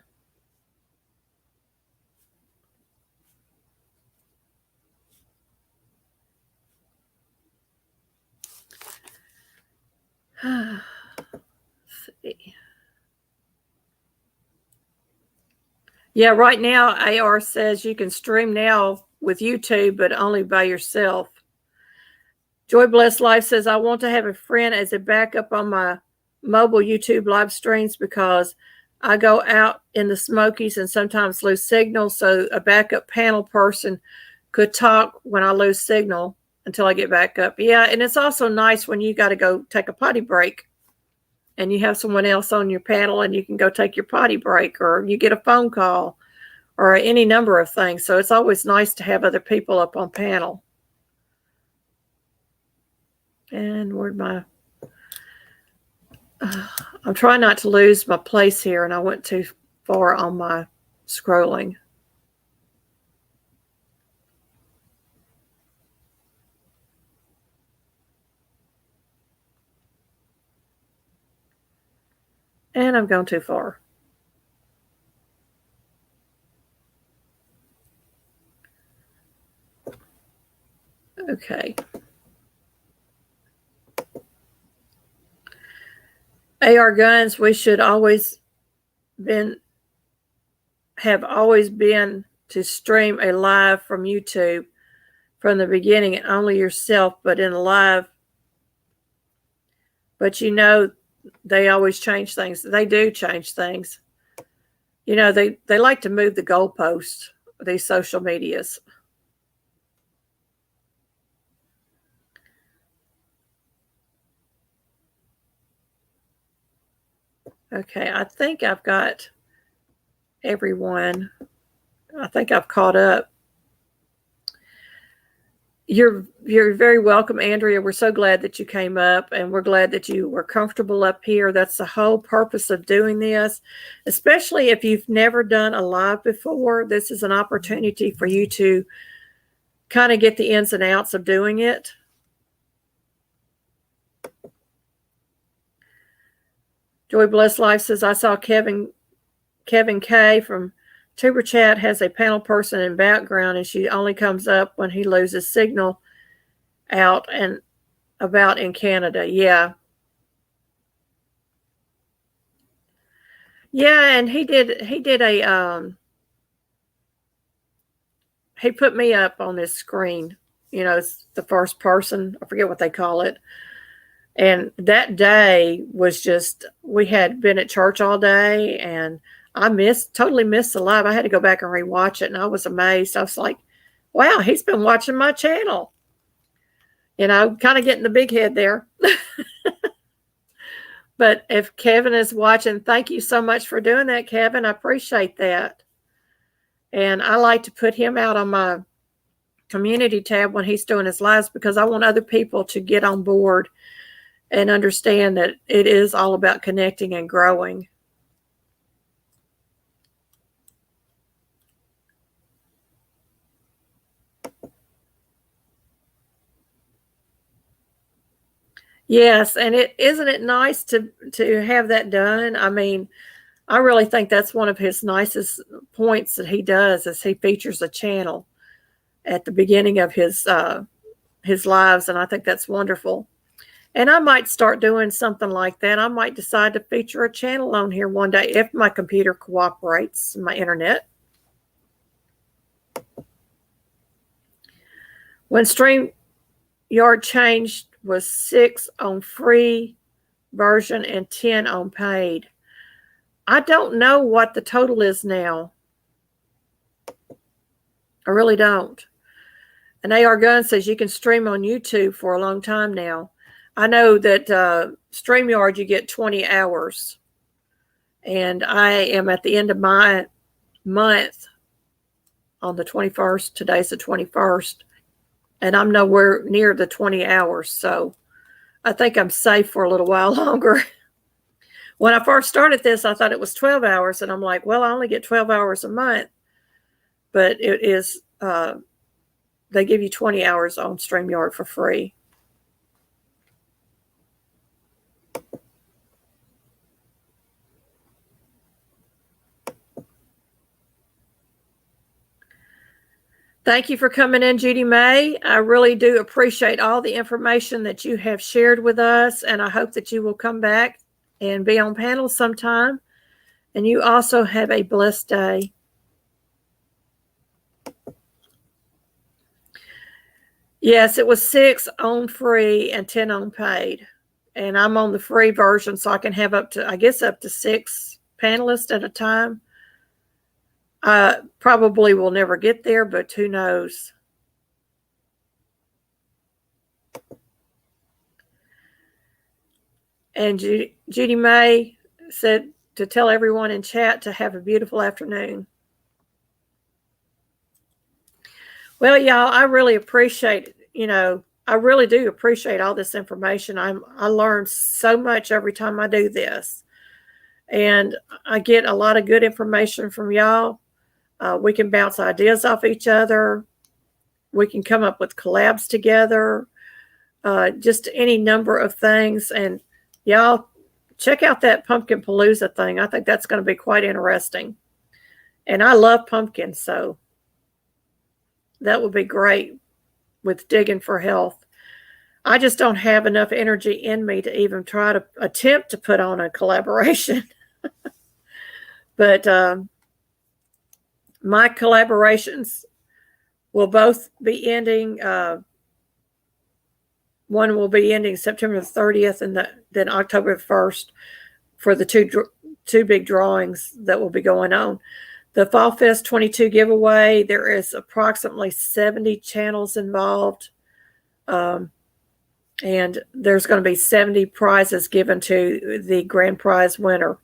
Let's see. Yeah, right now, AR says you can stream now with YouTube, but only by yourself. Joy Blessed Life says, I want to have a friend as a backup on my mobile YouTube live streams because I go out in the Smokies and sometimes lose signal. So a backup panel person could talk when I lose signal until I get back up. Yeah, and it's also nice when you got to go take a potty break and you have someone else on your panel and you can go take your potty break, or you get a phone call or any number of things. So it's always nice to have other people up on panel. And where'd my... I'm trying not to lose my place here, and I went too far on my scrolling. And I'm going too far. Okay. AR Guns, we should have always been to stream a live from YouTube from the beginning, and only yourself, but in a live. But you know, they always change things. They do change things. You know, they like to move the goalposts, these social medias. Okay, I think I've got everyone. I think I've caught up. You're very welcome, Andrea. We're so glad that you came up, and we're glad that you were comfortable up here. That's the whole purpose of doing this, especially if you've never done a live before. This is an opportunity for you to kind of get the ins and outs of doing it. Joy Blessed Life says, I saw Kevin K from Tuber Chat has a panel person in background, and she only comes up when he loses signal out and about in Canada. Yeah. Yeah, and he put me up on this screen. You know, it's the first person. I forget what they call it. And that day was just, we had been at church all day, and I totally missed the live. I had to go back and rewatch it, and I was amazed. I was like, wow, he's been watching my channel. You know, kind of getting the big head there. But if Kevin is watching, thank you so much for doing that, Kevin. I appreciate that. And I like to put him out on my community tab when he's doing his lives, because I want other people to get on board and understand that it is all about connecting and growing. Yes, and isn't it nice to have that done? I mean, I really think that's one of his nicest points that he does, is he features a channel at the beginning of his lives, and I think that's wonderful. And I might start doing something like that. I might decide to feature a channel on here one day if my computer cooperates, my internet. When StreamYard changed, was 6 on free version and 10 on paid. I don't know what the total is now. I really don't. And AR Gun says you can stream on YouTube for a long time now. I know that StreamYard, you get 20 hours. And I am at the end of my month on the 21st. Today's the 21st. And I'm nowhere near the 20 hours. So I think I'm safe for a little while longer. When I first started this, I thought it was 12 hours. And I'm like, well, I only get 12 hours a month. But it is, they give you 20 hours on StreamYard for free. Thank you for coming in, Judy May. I really do appreciate all the information that you have shared with us, and I hope that you will come back and be on panel sometime. And you also have a blessed day. Yes, it was 6 on free and 10 on paid. And I'm on the free version, so I can have up to 6 panelists at a time. Probably will never get there, but who knows? And Judy May said to tell everyone in chat to have a beautiful afternoon. Well, y'all, I really appreciate, I really do appreciate all this information. I learn so much every time I do this. And I get a lot of good information from y'all. We can bounce ideas off each other. We can come up with collabs together. Just any number of things. And y'all, check out that Pumpkin Palooza thing. I think that's going to be quite interesting. And I love pumpkins, so that would be great with digging for health. I just don't have enough energy in me to even try to attempt to put on a collaboration. But my collaborations will both be ending. One will be ending September the 30th and then October 1st for the two big drawings that will be going on. The Fall Fest 22 giveaway, there is approximately 70 channels involved. And there's going to be 70 prizes given to the grand prize winner.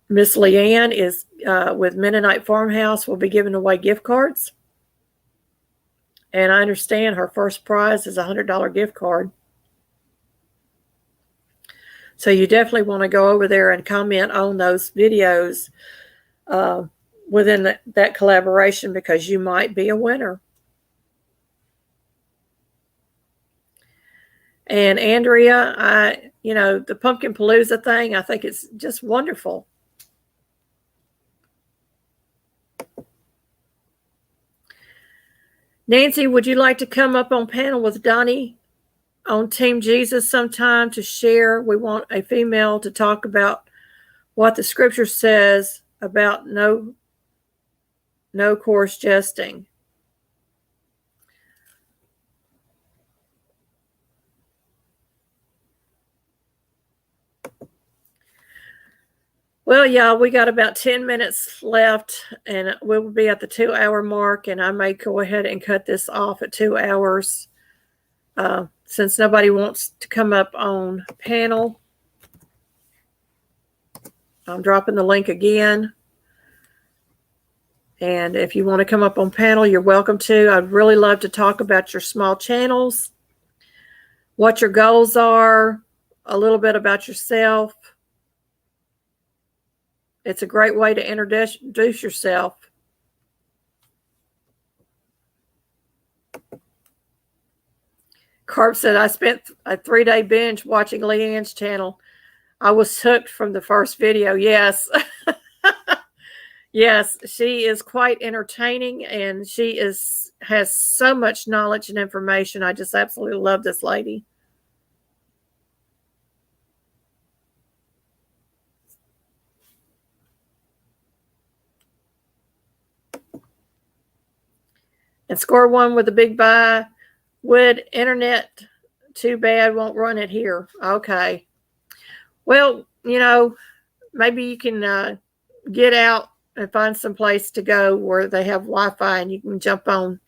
Miss Leanne is with Mennonite Farmhouse, will be giving away gift cards. And I understand her first prize is a $100 gift card. So you definitely want to go over there and comment on those videos within that collaboration, because you might be a winner. And Andrea, the Pumpkin Palooza thing, I think it's just wonderful. Nancy, would you like to come up on panel with Donnie on Team Jesus sometime to share? We want a female to talk about what the scripture says about no coarse jesting. Well, y'all, we got about 10 minutes left, and we will be at the 2-hour mark, and I may go ahead and cut this off at 2 hours since nobody wants to come up on panel. I'm dropping the link again. And if you want to come up on panel, you're welcome to. I'd really love to talk about your small channels, what your goals are, a little bit about yourself. It's a great way to introduce yourself. Carp said, I spent a 3-day binge watching Leanne's channel. I was hooked from the first video. Yes. Yes, she is quite entertaining, and she has so much knowledge and information. I just absolutely love this lady. And score one with a big buy. Would internet too bad, won't run it here. Okay. Well, you know, maybe you can get out and find some place to go where they have Wi-Fi and you can jump on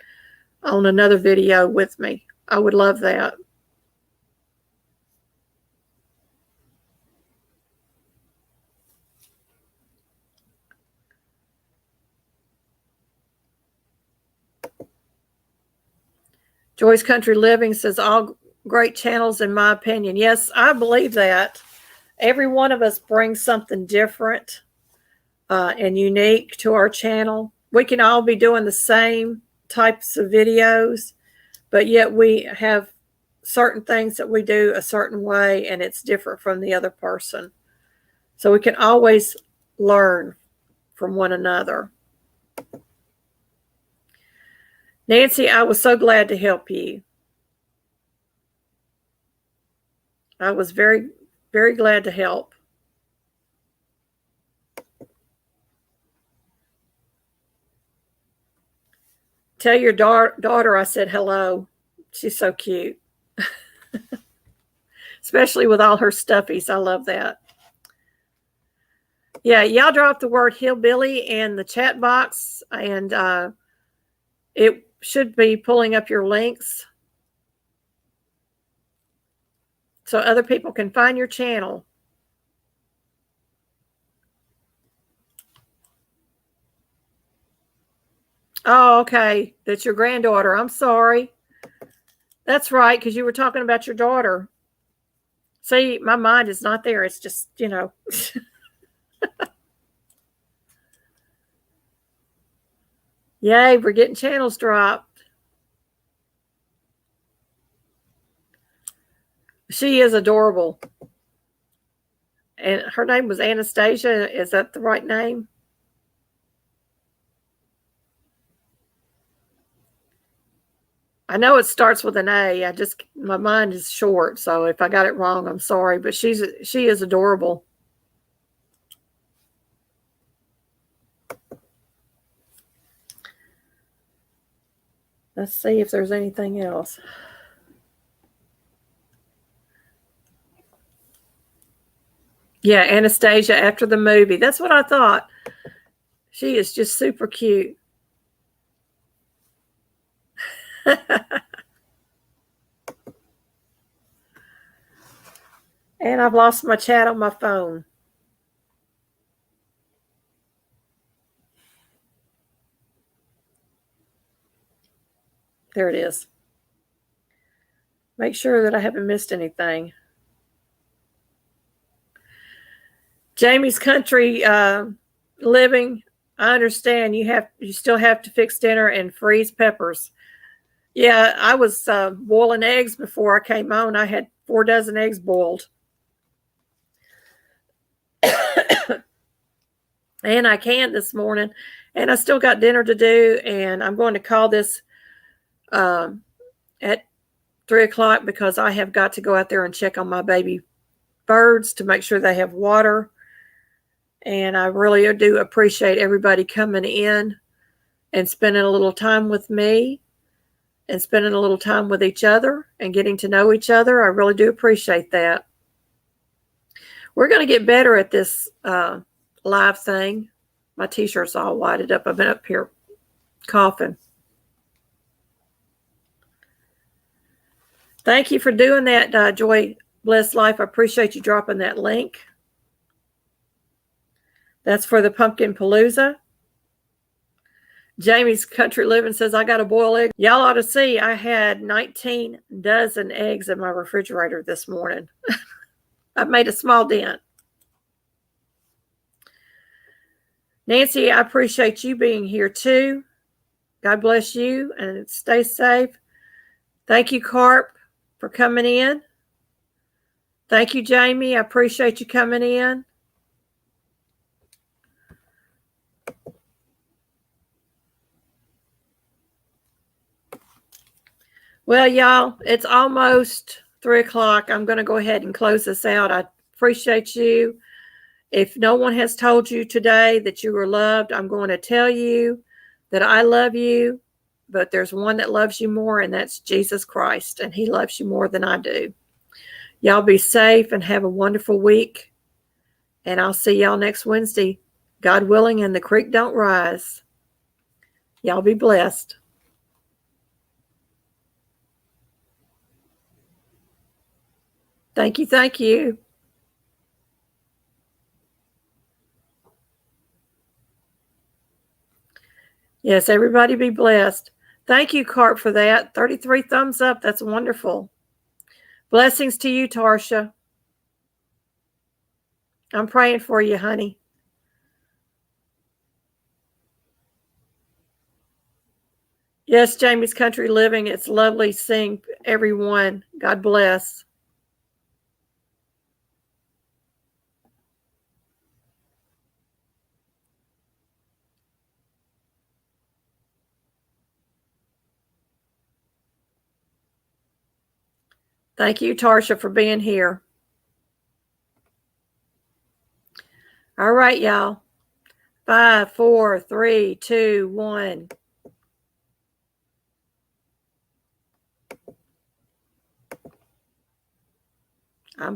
another video with me. I would love that. Joy's Country Living says, all great channels in my opinion. Yes, I believe that. Every one of us brings something different and unique to our channel. We can all be doing the same types of videos, but yet we have certain things that we do a certain way, and it's different from the other person. So we can always learn from one another. Nancy, I was so glad to help you. I was very, very glad to help. Tell your daughter I said hello. She's so cute. Especially with all her stuffies. I love that. Yeah, y'all drop the word hillbilly in the chat box, and it should be pulling up your links so other people can find your channel. Oh, okay. That's your granddaughter. I'm sorry. That's right, because you were talking about your daughter. See, my mind is not there. It's just, you know. Yay, we're getting channels dropped. She is adorable. And her name was Anastasia. Is that the right name? I know it starts with an A. My mind is short, so if I got it wrong, I'm sorry. But she is adorable. Let's see if there's anything else. Yeah, Anastasia after the movie. That's what I thought. She is just super cute. And I've lost my chat on my phone. There it is. Make sure that I haven't missed anything. Jamie's Country Living. I understand you still have to fix dinner and freeze peppers. Yeah, I was boiling eggs before I came on. I had 4 dozen eggs boiled. And I canned this morning, and I still got dinner to do, and I'm going to call this at 3 o'clock because I have got to go out there and check on my baby birds to make sure they have water. And I really do appreciate everybody coming in and spending a little time with me and spending a little time with each other and getting to know each other. I really do appreciate that. We're going to get better at this live thing. My t-shirt's all wadded up. I've been up here coughing. Thank you for doing that, Joy Blessed Life. I appreciate you dropping that link. That's for the Pumpkin Palooza. Jamie's Country Living says, I got a boiled egg. Y'all ought to see, I had 19 dozen eggs in my refrigerator this morning. I've made a small dent. Nancy, I appreciate you being here too. God bless you and stay safe. Thank you, Carp, for coming in. Thank you, Jamie. I appreciate you coming in. Well, y'all, it's almost 3 o'clock. I'm going to go ahead and close this out. I appreciate you. If no one has told you today that you are loved, I'm going to tell you that I love you, but there's one that loves you more, and that's Jesus Christ, and he loves you more than I do. Y'all be safe and have a wonderful week, and I'll see y'all next Wednesday, God willing, and the creek don't rise. Y'all be blessed. Thank you. Thank you. Yes, everybody be blessed. Thank you, Carp, for that. 33 thumbs up. That's wonderful. Blessings to you, Tarsha. I'm praying for you, honey. Yes, Jamie's Country Living. It's lovely seeing everyone. God bless. Thank you, Tarsha, for being here. All right, y'all. 5, 4, 3, 2, 1. I'm good.